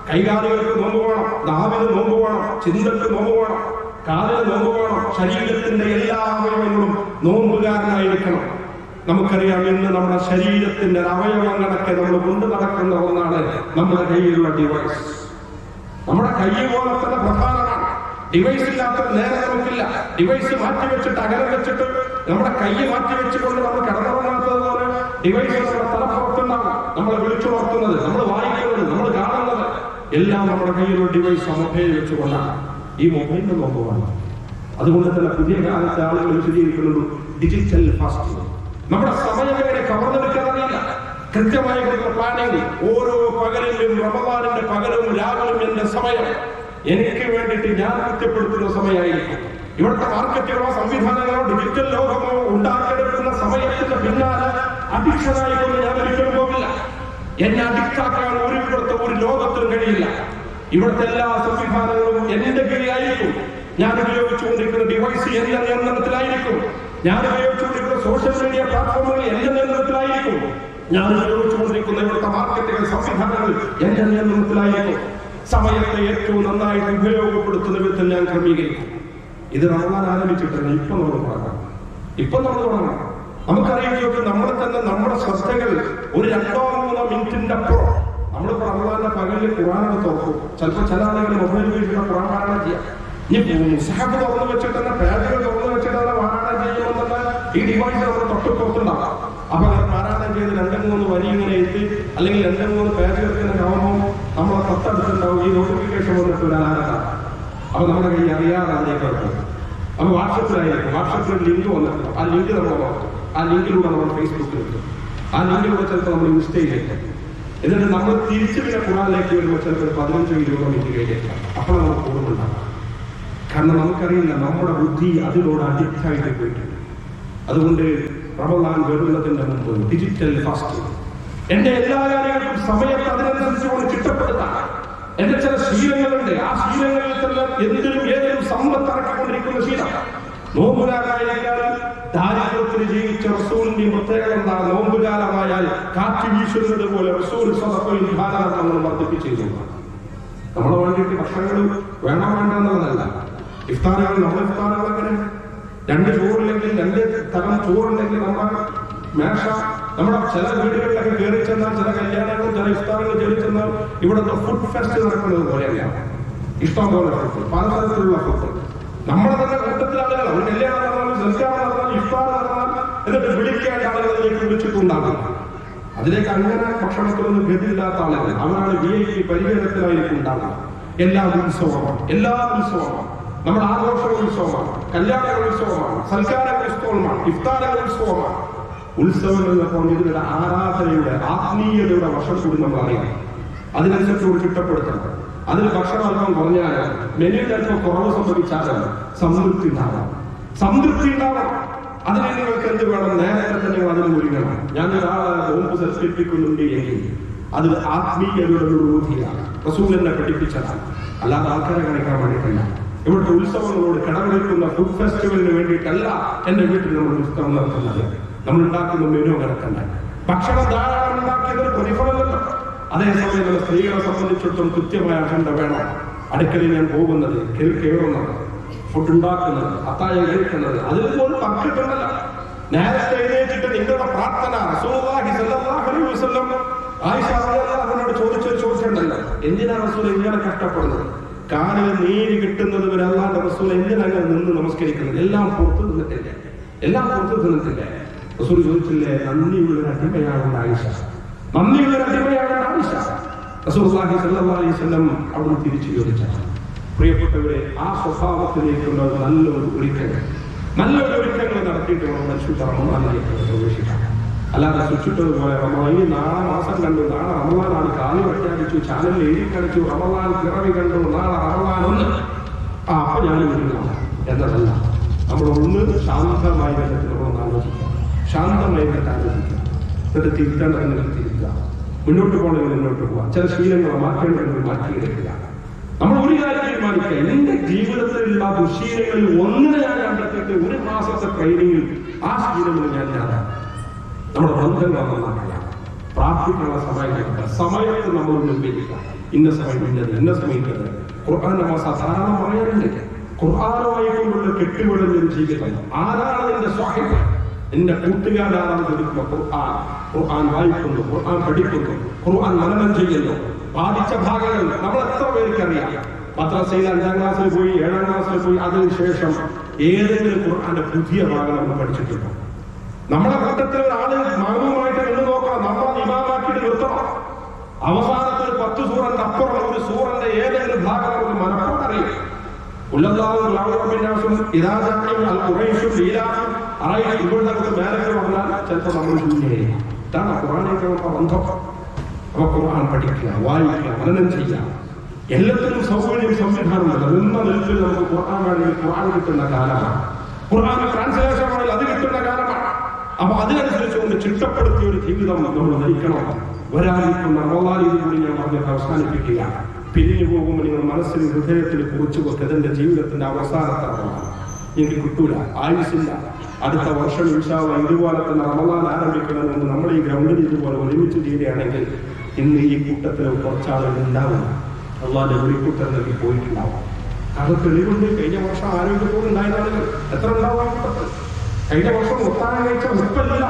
കൈകാലുകൾക്ക് നോമ്പ് വേണം, നാവിന് നോമ്പ് വേണം, ചിന്തക്ക് നോമ്പ് വേണം, കാലിന് നോമ്പ് വേണം. ശരീരത്തിന്റെ എല്ലാ അവയവങ്ങളും നോമ്പുകാരനായിരിക്കണം. നമുക്കറിയാം, ഇന്ന് നമ്മുടെ ശരീരത്തിന്റെ അവയവങ്ങളൊക്കെ നമ്മൾ കൊണ്ടു നടക്കുന്ന ഒന്നാണ് നമ്മുടെ കയ്യിലുള്ള ഡിവൈസ്. നമ്മുടെ കൈ പോലെ തന്നെ പ്രധാനമാണ്. ഡിവൈസ് ഇല്ലാത്ത നേരം നമുക്കില്ല. ഡിവൈസ് മാറ്റിവെച്ചിട്ട് അകലെ വെച്ചിട്ട് നമ്മുടെ കൈ മാറ്റിവെച്ചുകൊണ്ട് നമ്മൾ കിടന്നുറങ്ങാത്തതുപോലെ ഡിവൈസ് നമ്മുടെ തലപ്പുറത്തുണ്ടാകും. നമ്മളെ വിളിച്ചുണർത്തുന്നത്, നമ്മൾ വായിക്കുന്നത്, നമ്മൾ കാണുന്നത് എല്ലാം നമ്മുടെ കയ്യിലുള്ള ഡിവൈസ് മൊബൈൽ വെച്ചുകൊണ്ടാണ്. ഈ മൊബൈലിന്റെ നോമ്പുമാണ്. അതുകൊണ്ട് തന്നെ പുതിയ കാലത്തെ ആളുകൾ വിശദീകരിക്കുന്നത് ഡിജിറ്റൽ ഫാസ്റ്റിംഗ്. നമ്മുടെ സമയം എങ്ങനെ കവർന്നെടുക്കാറില്ല. കൃത്യമായി പ്ലാനിങ്. ഓരോ പകലിലും, റമദാനിന്റെ പകലും രാവിലും എന്റെ സമയം എനിക്ക് വേണ്ടിയിട്ട് ഞാൻ കുറ്റപ്പെടുത്തുന്ന സമയമായിരിക്കും. ഇവിടുത്തെ മാർക്കറ്റുകളോ സംവിധാനങ്ങളോ ഡിജിറ്റൽ ലോകമോ ഉണ്ടാക്കിയെടുക്കുന്ന സമയത്തിന്റെ പിന്നാലെ അഡിക്ഷനായിക്കൊണ്ട് ഞാൻ ഒരിക്കലും പോകില്ല. എന്നെ അഡിക്റ്റാക്കാൻ ഒരു ലോകത്തിനും കഴിയില്ല. ഇവിടുത്തെ എല്ലാ സംവിധാനങ്ങളും എന്റെ കീഴിലായിരിക്കും. ഞാൻ ഉപയോഗിച്ചുകൊണ്ടിരിക്കുന്ന ഡിവൈസ് എന്റെ നിയന്ത്രണത്തിലായിരിക്കും. ഞാൻ ഉപയോഗിച്ചുകൊണ്ടിരിക്കുന്ന സോഷ്യൽ മീഡിയ പ്ലാറ്റ്ഫോമുകൾ എന്റെ നിയന്ത്രണത്തിലായിരിക്കും. ഞാൻ ഉപയോഗിച്ചുകൊണ്ടിരിക്കുന്ന ഇവിടുത്തെ മാർക്കറ്റുകൾ, സംവിധാനങ്ങൾ എന്റെ നിയന്ത്രണത്തിലായിരിക്കും. സമയത്തെ ഏറ്റവും നന്നായിട്ട് ഉപയോഗപ്പെടുത്തുന്ന വിധത്തിൽ ഞാൻ ക്രമീകരിക്കും. ഇത് റമദാൻ ആരംഭിച്ചിട്ടില്ല. ഇപ്പൊ നമ്മൾ തുടങ്ങണം. നമുക്കറിയാം, നമ്മളെ തന്നെ നമ്മുടെ ശ്രദ്ധകൾ ഒരു 2-3 മിനിറ്റിന്റെ അപ്പുറം നമ്മളിപ്പോ റമദാന്റെ പകലിൽ ഖുർആൻ തുറക്കും. ചിലപ്പോൾ ചില ആളുകൾ മൊബൈൽ ഉപയോഗിക്കുന്ന ഖുർആൻ പാരായണം ചെയ്യാം. ഇനി മുസ്ഹഫ് തുറന്നു വെച്ചിട്ട് തന്നെ, പേജുകൾ തുറന്നു വെച്ചിട്ട് തന്നെ പാരായണം ചെയ്യുമ്പോൾ തന്നെ ഈ ഡിവൈസ് നമ്മൾ തൊട്ടുപുറത്തുണ്ടാകാം. അപ്പൊ പാരായണം ചെയ്ത് 2-3 വരി ഇങ്ങനെ എത്തി, അല്ലെങ്കിൽ 2-3 പേജുകൾ ഇങ്ങനെ കാണുമ്പോൾ നമ്മളെ തൊട്ടടുത്തുണ്ടാവും ഈ നോട്ടിഫിക്കേഷൻ വന്നിട്ട് ഒരു അലാറം. അപ്പൊ നമ്മുടെ കൈ അറിയാതെ അതിലേക്ക് കിടക്കും. അപ്പൊ വാട്സപ്പിലായിരിക്കും, വാട്സപ്പിൽ ലിങ്ക് വന്നിട്ടുണ്ടാവും. ആ ലിങ്ക് നമ്മൾ നോക്കും. ആ ലിങ്കിലൂടെ നമ്മൾ ഫേസ്ബുക്കിൽ എത്തും. ആ ലിങ്കിലൂടെ ചിലപ്പോൾ നമ്മൾ ഇൻസ്റ്റയിലേക്ക്. എന്നിട്ട് നമ്മൾ തിരിച്ചു പിന്നെ ഖുർആനിലേക്ക് വരുമ്പോൾ ചിലപ്പോൾ 15-20 മിനിറ്റ് കഴിഞ്ഞേക്കാം. അപ്പോൾ നമുക്ക് ഓർമ്മയുണ്ടാകാം. കാരണം നമുക്കറിയില്ല, നമ്മുടെ ബുദ്ധി അതിനോട് അഡിക്റ്റായിട്ട് പോയിട്ടുണ്ട്. അതുകൊണ്ട് റമദാൻ വരുന്നതിന്റെ മുമ്പ് ഡിജിറ്റൽ ഫാസ്റ്റിംഗ്. എന്റെ എല്ലാ കാര്യങ്ങൾക്കും സമയത്ത് അതിനനുസരിച്ചുകൊണ്ട് ചിട്ടപ്പെടുത്താം. എന്റെ ചില ശീലങ്ങളുണ്ട്. ആ ശീലങ്ങളിൽ തന്നെ എന്തിനും ഏതിനും സമ്പത്ത് ഇറക്കിക്കൊണ്ടിരിക്കുന്ന ശീലം. നോമ്പുകാരായിരിക്കാൻ ദാരിദ്ര്യത്തിൽ ജീവിച്ച റസൂലിന്റെ പ്രത്യേകത എന്താ? നോമ്പുകാലമായാൽ കാറ്റ് വീശുന്നത് പോലെ റസൂൽ സ്വതക്കയിൽ ധാരാളം വർദ്ധിപ്പിച്ചു. നമ്മളെ വേണ്ടിയിട്ട് ഭക്ഷണങ്ങൾ വേണം വേണ്ടെന്നുള്ളതല്ല. ഇഫ്താറുകൾ, നമ്മുടെ ഇഫ്താറുകൾ അങ്ങനെ 2 ചോറില്ലെങ്കിൽ 2 തരം ചോറുണ്ടെങ്കിൽ നമ്മുടെ മേശ, നമ്മുടെ ചില വീടുകളിലൊക്കെ കയറി ചെന്നാൽ, ചില കല്യാണങ്ങളും ചില ഇഫ്താറുകൾ കയറി ചെന്നാൽ ഇവിടുത്തെ ഫുഡ് ഫെസ്റ്റ് നടക്കുന്നത് പോലെയാണ്. ഇഷ്ടം പോലെ ഫുഡ്, പലതരത്തിലുള്ള ഫുഡ്. നമ്മുടെ തന്നെ കൂട്ടത്തിൽ ആളുകൾ ഒരു കല്യാണം നടന്നാൽ, സംസ്കാരം നടന്നാൽ, ഇഫ്താർ നടന്നാൽ എന്നിട്ട് വിളിക്കേണ്ട ആളുകളിലേക്ക് വിളിച്ചിട്ടുണ്ടാകും. അതിലേക്ക് അങ്ങനെ ഭക്ഷണത്തിലൊന്നും ഗതിയില്ലാത്ത ആളുകൾ, അവരാണ് VIP പരിചരണത്തിലായിരിക്കും ഉണ്ടാകുക. എല്ലാ ഉത്സവമാണ് നമ്മുടെ ആഘോഷ ഉത്സവമാണ്, കല്യാണ ഉത്സവമാണ്, സൽക്കാര ഉത്സവമാണ്, ഇഫ്താര ഉത്സവമാണ്. ഉത്സവങ്ങൾ എന്നപ്പോൾ ഇതിന്റെ ആരാധനയുടെ, ആത്മീയതയുടെ വർഷം കൂടി നമ്മൾ അറിയണം. അതിനനുസരിച്ച് ചിട്ടപ്പെടുത്തണം. അതിന് ഭക്ഷണം അല്പം കുറഞ്ഞാൽ, മെനുവിൽ അല്പം കുറവ് സംഭവിച്ചാൽ സംതൃപ്തി ഉണ്ടാവണം. അതിന് നിങ്ങൾക്ക് എന്ത് വേണം? നേരത്തെ തന്നെ അതിന് ഒരുങ്ങണം. ഞാൻ ഒരാളെ നോമ്പ് സൽക്കരിപ്പിക്കുന്നുണ്ട് എങ്കിൽ അത് ആത്മീയതയുടെ ഒരു ബോധിയാണ്. റസൂൽ എന്നെ പഠിപ്പിച്ചതാണ്, അല്ലാതെ ആൾക്കാരെ കാണിക്കാൻ വേണ്ടിയിട്ടല്ല. ഇവിടുത്തെ ഉത്സവങ്ങളോട് കടമെടുക്കുന്ന ഫുഡ് ഫെസ്റ്റിവലിന് വേണ്ടിയിട്ടല്ല എന്റെ വീട്ടിൽ നമ്മൾ ഉത്സവം നടത്തുന്നത്. നമ്മൾ ഉണ്ടാക്കുന്ന മെനു കിടക്കണ്ട. ഭക്ഷണം ധാരാളം ഉണ്ടാക്കിയതൊരു പ്രതിഫലമല്ലോ. അതേസമയം നമ്മൾ സ്ത്രീകളെ സംബന്ധിച്ചിടത്തോളം കൃത്യമായ അജണ്ട വേണം. അടുക്കളയിൽ ഞാൻ പോകുന്നത്, കയറുന്നത്, ഫുഡ് ഉണ്ടാക്കുന്നത്, അത്താഴം കഴിക്കുന്നത്, അതിൽ പോലും പങ്കിട്ടുണ്ടല്ല. നേരത്തെ എഴുന്നേറ്റിട്ട് നിങ്ങളുടെ പ്രാർത്ഥന റസൂലുള്ളാഹി സ്വല്ലല്ലാഹു അലൈഹി വസല്ലം ആയിഷ റളിയല്ലാഹു അൻഹയോട് ചോദിച്ചൊരു ചോദിച്ചിട്ടുണ്ടല്ലോ, എന്തിനാ റസൂൽ ഇങ്ങനെ കഷ്ടപ്പെടുന്നത്? കാലിൽ നീര് കിട്ടുന്നത് വരെ അല്ലാഹുവിന്റെ റസൂൽ എന്തിനാണ് നിന്ന് നമസ്കരിക്കുന്നത്? എല്ലാം പുറത്തു നിന്നിട്ടില്ലേ? എല്ലാം പുറത്തു നിന്നിട്ടില്ലേ? റസൂൽ ചോദിച്ചില്ലേ, നന്ദിയുള്ളൊരു അടിമയാണ് ആയിഷ, നന്ദിയുള്ളൊരു അടിമയാണ് ആയിഷ. റസൂലുള്ളാഹി സ്വല്ലല്ലാഹു അലൈഹി വസല്ലം അവിടുന്ന് തിരിച്ചു ചോദിച്ചു, പ്രിയപ്പെട്ടവരെ, ആ സ്വഭാവത്തിലേക്കുള്ള നല്ലൊരു ഒരുക്കങ്ങൾ നടത്തിയിട്ട് പരിശുദ്ധ റമളാനിലേക്ക് പ്രവേശിക്കാം. അല്ലാതെ സ്വിച്ചിട്ടതുപോലെ ഇനി നാളെ മാസം കണ്ടു, നാളെ റമളാനാണ്, കാലി പ്രഖ്യാപിച്ചു, ചാനലിൽ എഴുതി കളിച്ചു, റമളാൻ പിറവി കണ്ടു, നാളെ റമളാൻ ഒന്ന്, അപ്പൊ ഞാൻ വരുന്നതാണ് എന്നതല്ല. നമ്മളൊന്ന് ശാന്തമായി വന്നിട്ട് നമ്മളൊന്ന് ആലോചിക്കാം, ശാന്തമായി വന്നിട്ട് ആലോചിക്കാം, എന്നിട്ട് തിരുത്തേണ്ടതെന്ന് തിരുത്തുക, മുന്നോട്ട് പോകണമെങ്കിൽ മുന്നോട്ട് പോവാം, ചില ശീലങ്ങൾ മാറ്റേണ്ടതെങ്കിൽ മാറ്റിയെടുക്കുക. നമ്മൾ ഒരു കാര്യം തീരുമാനിക്കുക, എന്റെ ജീവിതത്തിലുള്ള ദുശീലങ്ങളിൽ ഒന്നിനെ ഞാൻ കണ്ടെത്തിയിട്ട് ഒരു മാസത്തെ ട്രെയിനിങ്ങിൽ ആ ശീലങ്ങൾ ഞാൻ ഇല്ലാതാക്കാം. നമ്മുടെ ബന്ധങ്ങൾ നന്നാക്കാം, പ്രാർത്ഥിക്കാനുള്ള സമയത്ത് നമ്മൾ മുൻപിരിക്കാം. ഇന്ന സമയം ഇന്നത്, ഇന്ന സമയം ഇന്നത്. ഖുർആൻ നമ്മൾ സാധാരണ പറയാറില്ല, ഖുർആനുമായി കൊണ്ടുള്ള കെട്ടുപിഴഞ്ഞ ജീവിതം. ആരാണ് നിന്റെ സ്വാഹിബ്, നിന്റെ കൂട്ടുകാരാണെന്ന് ചോദിക്കുമ്പോൾ ഖുർആൻ വായിക്കുന്നു, ഖുർആൻ പഠിക്കുന്നു, ഖുർആൻ മനനം ചെയ്യുന്നു. ബാധിച്ച ഭാഗങ്ങൾ നമ്മൾ എത്ര പേർക്കറിയാം? മദ്രസയിൽ 5ാം ക്ലാസ്സിൽ പോയി, 7ാം ക്ലാസ്സിൽ പോയി, അതിനുശേഷം ഏതെങ്കിലും ഖുർആന്റെ പുതിയ ഭാഗം നമ്മൾ പഠിച്ചിട്ടുണ്ടോ? നമ്മുടെ കൂട്ടത്തിൽ ഒരാള് മാമുമായിട്ട് നിന്ന് നോക്കണം, നമ്മൾ ഇമാമാക്കിയിട്ട് നിർത്തണം. അവസാനത്തെ ഒരു 10 സൂറന്റെ അപ്പുറം ഒരു സൂറന്റെ ഏതെങ്കിലും ഭാഗം നമുക്ക് മനഃപ്പാടം അറിയാം. ഇവിടുത്തെ മേലൊക്കെ പറഞ്ഞാൽ ചിലപ്പോൾ നമ്മൾ ശൂന്യായിരിക്കും. ഇതാണ് ഖുർആനിലേക്കുള്ള ബന്ധം. അപ്പൊ ഖുർആൻ പഠിക്കുക, വായിക്കുക, മനനം ചെയ്യുക. എല്ലാത്തിനും സൗകര്യം സംവിധാനമുണ്ട്. നിന്ന നിലത്തിൽ നമുക്ക് ഖുർആൻ വേണമെങ്കിൽ ഖുർആൻ കിട്ടുന്ന കാലമാണ്, ഖുർആൻ ട്രാൻസ്ലേഷൻ വേണമെങ്കിൽ അത് കിട്ടുന്ന കാലമാണ്. അപ്പൊ അതിനനുസരിച്ചുകൊണ്ട് ചിട്ടപ്പെടുത്തിയ ഒരു ജീവിതം നമ്മൾ നയിക്കണം. വരാനിരിക്കുന്ന റമളാനിൽ കൂടി ഞാൻ പറഞ്ഞിട്ട് അവസാനിപ്പിക്കുക. പിരിഞ്ഞു പോകുമ്പോൾ നിങ്ങൾ മനസ്സിൽ ഹൃദയത്തിൽ കുറിച്ചു വെക്കുക, എന്റെ ജീവിതത്തിന്റെ അവസാനത്തെ റമളാൻ എനിക്ക് കിട്ടൂല, ആയുസില്ല. അടുത്ത വർഷം ഇൻഷാ അല്ലാഹ് ഇതുപോലെ തന്നെ റമളാൻ ആരംഭിക്കണമെന്ന് നമ്മൾ ഈ ഗ്രൗണ്ടിൽ ഇതുപോലെ ഒരുമിച്ച് ചെയ്യുകയാണെങ്കിൽ ഇന്ന് ഈ കൂട്ടത്തിൽ കുറച്ചാളുകൾ ഉണ്ടാവില്ല. അള്ളാന്റെ വെളിക്കൂട്ടത്തിലേക്ക് പോയിട്ടുണ്ടാവും. അത് തെളിവുണ്ട്. കഴിഞ്ഞ വർഷം ആരോഗ്യത്തോടെ ഉണ്ടായ ആളുകൾ എത്ര ഉണ്ടാവും? കഴിഞ്ഞ വർഷം ഒത്താഴം കഴിച്ച ഉപ്പല്ല,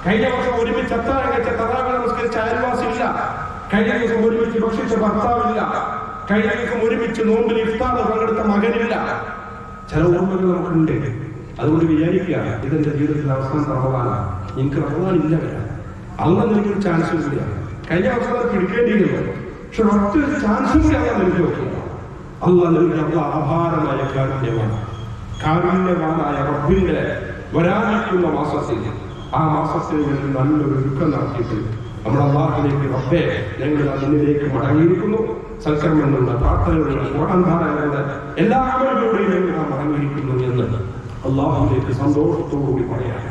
കഴിഞ്ഞ വർഷം ഒരുമിച്ച് അത്താഴം കഴിച്ച തറാവി നമസ്കരിച്ച അയൽവാസി ഇല്ല, കഴിഞ്ഞ ദിവസം ഒരുമിച്ച് ഭക്ഷിച്ച ഭർത്താവില്ല, കഴിഞ്ഞ ദിവസം ഒരുമിച്ച് നോമ്പിൽ ഇഫ്താർ പങ്കെടുത്ത മകനില്ല. ചില ഓർമ്മകൾ നമുക്കുണ്ട്. അതുകൊണ്ട് വിചാരിക്കുക, ഇതെന്റെ ജീവിതത്തിൽ അവസാനം റമളാനാണ്, എനിക്ക് റമളാൻ ഇല്ല വരാൻ. അന്ന് എനിക്കൊരു ചാൻസ് കൂടിയാണ്. കഴിഞ്ഞ വർഷം അത് പിടിക്കേണ്ടിയിരുന്നു, പക്ഷെ മറ്റൊരു ചാൻസും കൂടി അല്ല എനിക്ക് നോക്കുക. അള്ളാഹ് നൽകിയ ആഭാരമായ കാരുണ്യവാനായ റബ്ബിന്റെ വരാനിരിക്കുന്ന മാസത്തിൽ, ആ മാസത്തിൽ വേണ്ടി നല്ലൊരു ഒരുക്കം നടത്തിയിട്ട് നമ്മുടെ അള്ളാഹിലേക്ക്, റബ്ബേ ഞങ്ങൾ അതിലേക്ക് മടങ്ങിയിരിക്കുന്നു, സൽക്കർമ്മങ്ങളുടെ പ്രാർത്ഥനകളുടെ ഖുർആൻ ധാരണകളുടെ എല്ലാ അമലുകളുടെയും ഞങ്ങൾ മടങ്ങിയിരിക്കുന്നു എന്ന് അള്ളാഹുവിലേക്ക് സന്തോഷത്തോടുകൂടി പറയാൻ.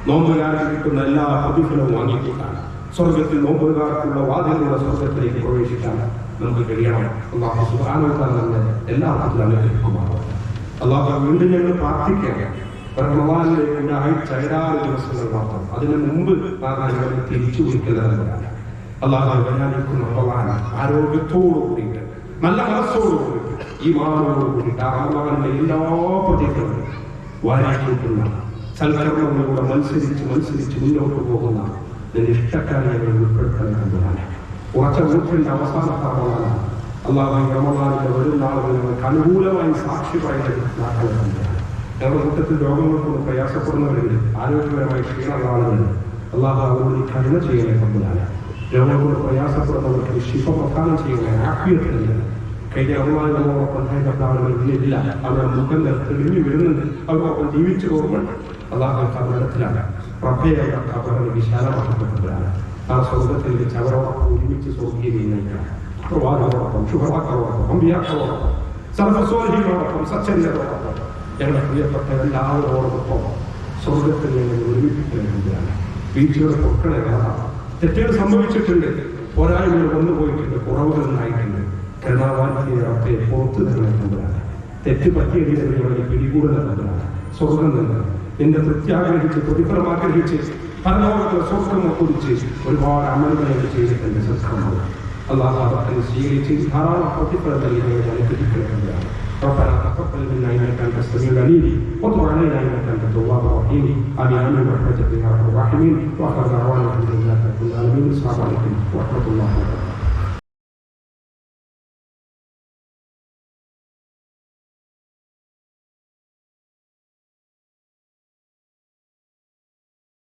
നോമ്പുകാരൻ കിട്ടുന്ന എല്ലാ പ്രതിഫലവും വാങ്ങിക്കൊണ്ടാണ് സ്വർഗത്തിൽ നോമ്പുകാർക്കുള്ള വാതിലുള്ള സ്വർഗത്തിലേക്ക് പ്രവേശിക്കാൻ നമുക്ക് കഴിയണം. അള്ളാഹു സുബ്ഹാനഹു വ തആല നമ്മെ എല്ലാ അർത്ഥത്തിലും അനുഗ്രഹിക്കുമാറാകട്ടെ. അള്ളാഹു വീണ്ടും ഞങ്ങൾ പ്രാർത്ഥിക്കുകയാണ്. റമളാനിലേക്ക് ആഴ്ച 6 ദിവസങ്ങൾ മാത്രം, അതിന് മുമ്പ് ഞങ്ങൾ തിരിച്ചു വിളിക്കുന്നതാണ്. അള്ളാഹു വരാനിരിക്കുന്ന റമളാൻ ആരോഗ്യത്തോടു കൂടിയിട്ട്, നല്ല മനസ്സോടു കൂടിയിട്ട്, ഈമാനോടു കൂടിയിട്ട് ആ റമളാനിലെ എല്ലാ പ്രതിഫലങ്ങളും വാരിക്കൂട്ടുന്ന സൽക്കർമ്മങ്ങളിലൂടെ മത്സരിച്ച് മുന്നോട്ട് പോകുന്ന നിന്റെ ഇഷ്ടക്കാരെ ഉൾപ്പെടുത്തണമെന്നതാണ്. ഉറച്ച ഊർജ്ജന്റെ അവസാനത്തെ റമളാനാണ്. അള്ളാഹു റമളാനിലെ വരും നാളുകൾ ഞങ്ങൾക്ക് അനുകൂലമായി സാക്ഷിയായിട്ട് നാട്ടിലുണ്ട്. ഞങ്ങളുടെ കൂട്ടത്തിൽ രോഗങ്ങൾക്കൊന്നും പ്രയാസപ്പെടുന്നവരുണ്ട്, ആരോഗ്യപരമായി ക്ഷീണമുള്ള ആളുകളുണ്ട്. അള്ളാഹു അവരോട് കരുണ ചെയ്യണേ. കൊണ്ടുതാണ് രോഗങ്ങൾ പ്രയാസപ്പെടുന്നവർക്ക് ശിഫ പ്രദാനം ചെയ്യണേ, ആഫിയത്തില്ല. കഴിഞ്ഞ റമളാനിനോടൊപ്പം ആളുകൾ ഇല്ല, അവരുടെ മുഖം തെളിഞ്ഞു വരുന്നുണ്ട്, അവർക്കൊപ്പം ജീവിച്ചു പോകുന്നുണ്ട്. അള്ളാഹു കബറിടത്തിലാണ്, റബ്ബയെ കബറിന് വിശാലമാക്കപ്പെട്ടവരാണ്. ആ സ്വർഗത്തിൽ വെച്ച് അവരോടൊപ്പം ഒരുമിച്ച് സ്വർഗീയതയിലേക്കാണ്. പ്രവാചകരോടൊപ്പം, ശുഹദാക്കളോടൊപ്പം, അമ്പിയാക്കളോടൊപ്പം, സർവ്വസ്വാലിഹികളോടൊപ്പം, സച്ചരിതരോടൊപ്പം, ഞങ്ങളുടെ പ്രിയപ്പെട്ട എല്ലാവരോടൊപ്പം സ്വർഗത്തിൽ ഞങ്ങൾ ഒരുമിപ്പിക്കുന്നതിനാണ്. വീഴ്ചയുടെ പൊക്കളെ കാണാം. തെറ്റുകൾ സംഭവിച്ചിട്ടുണ്ട്, പോരായ്മകൾ വന്നുപോയിട്ടുണ്ട്, കുറവുകൾ ഉണ്ടായിട്ടുണ്ട്. കരുണാവാൻയെ പുറത്തു നിൽക്കുന്നതാണ്. തെറ്റ് പറ്റിയതിനെ പിടികൂടുന്നതാണ്. സ്വർഗം നിന്ന് നിന്റെ തൃപ്തി ആഗ്രഹിച്ച്, പ്രതിഫലം ആഗ്രഹിച്ച്, പരലോകത്തിലെ സ്വർഗം കുറിച്ച് ഒരുപാട് അമലുകളെ ചെയ്തിട്ടുണ്ട്. സത്സംഭവം അള്ളാഹു സ്വീകരിച്ച് ധാരാളം പ്രതിഫലം നൽകി അനുഗ്രഹിക്കുന്നതാണ്. ربنا تقبل منا انك انت السميع العليم وتب علينا انك انت التواب الرحيم امين برحمتك يا ارحم الراحمين واخر دعوانا الحمد لله رب العالمين السلام عليكم ورحمه الله وبركاته.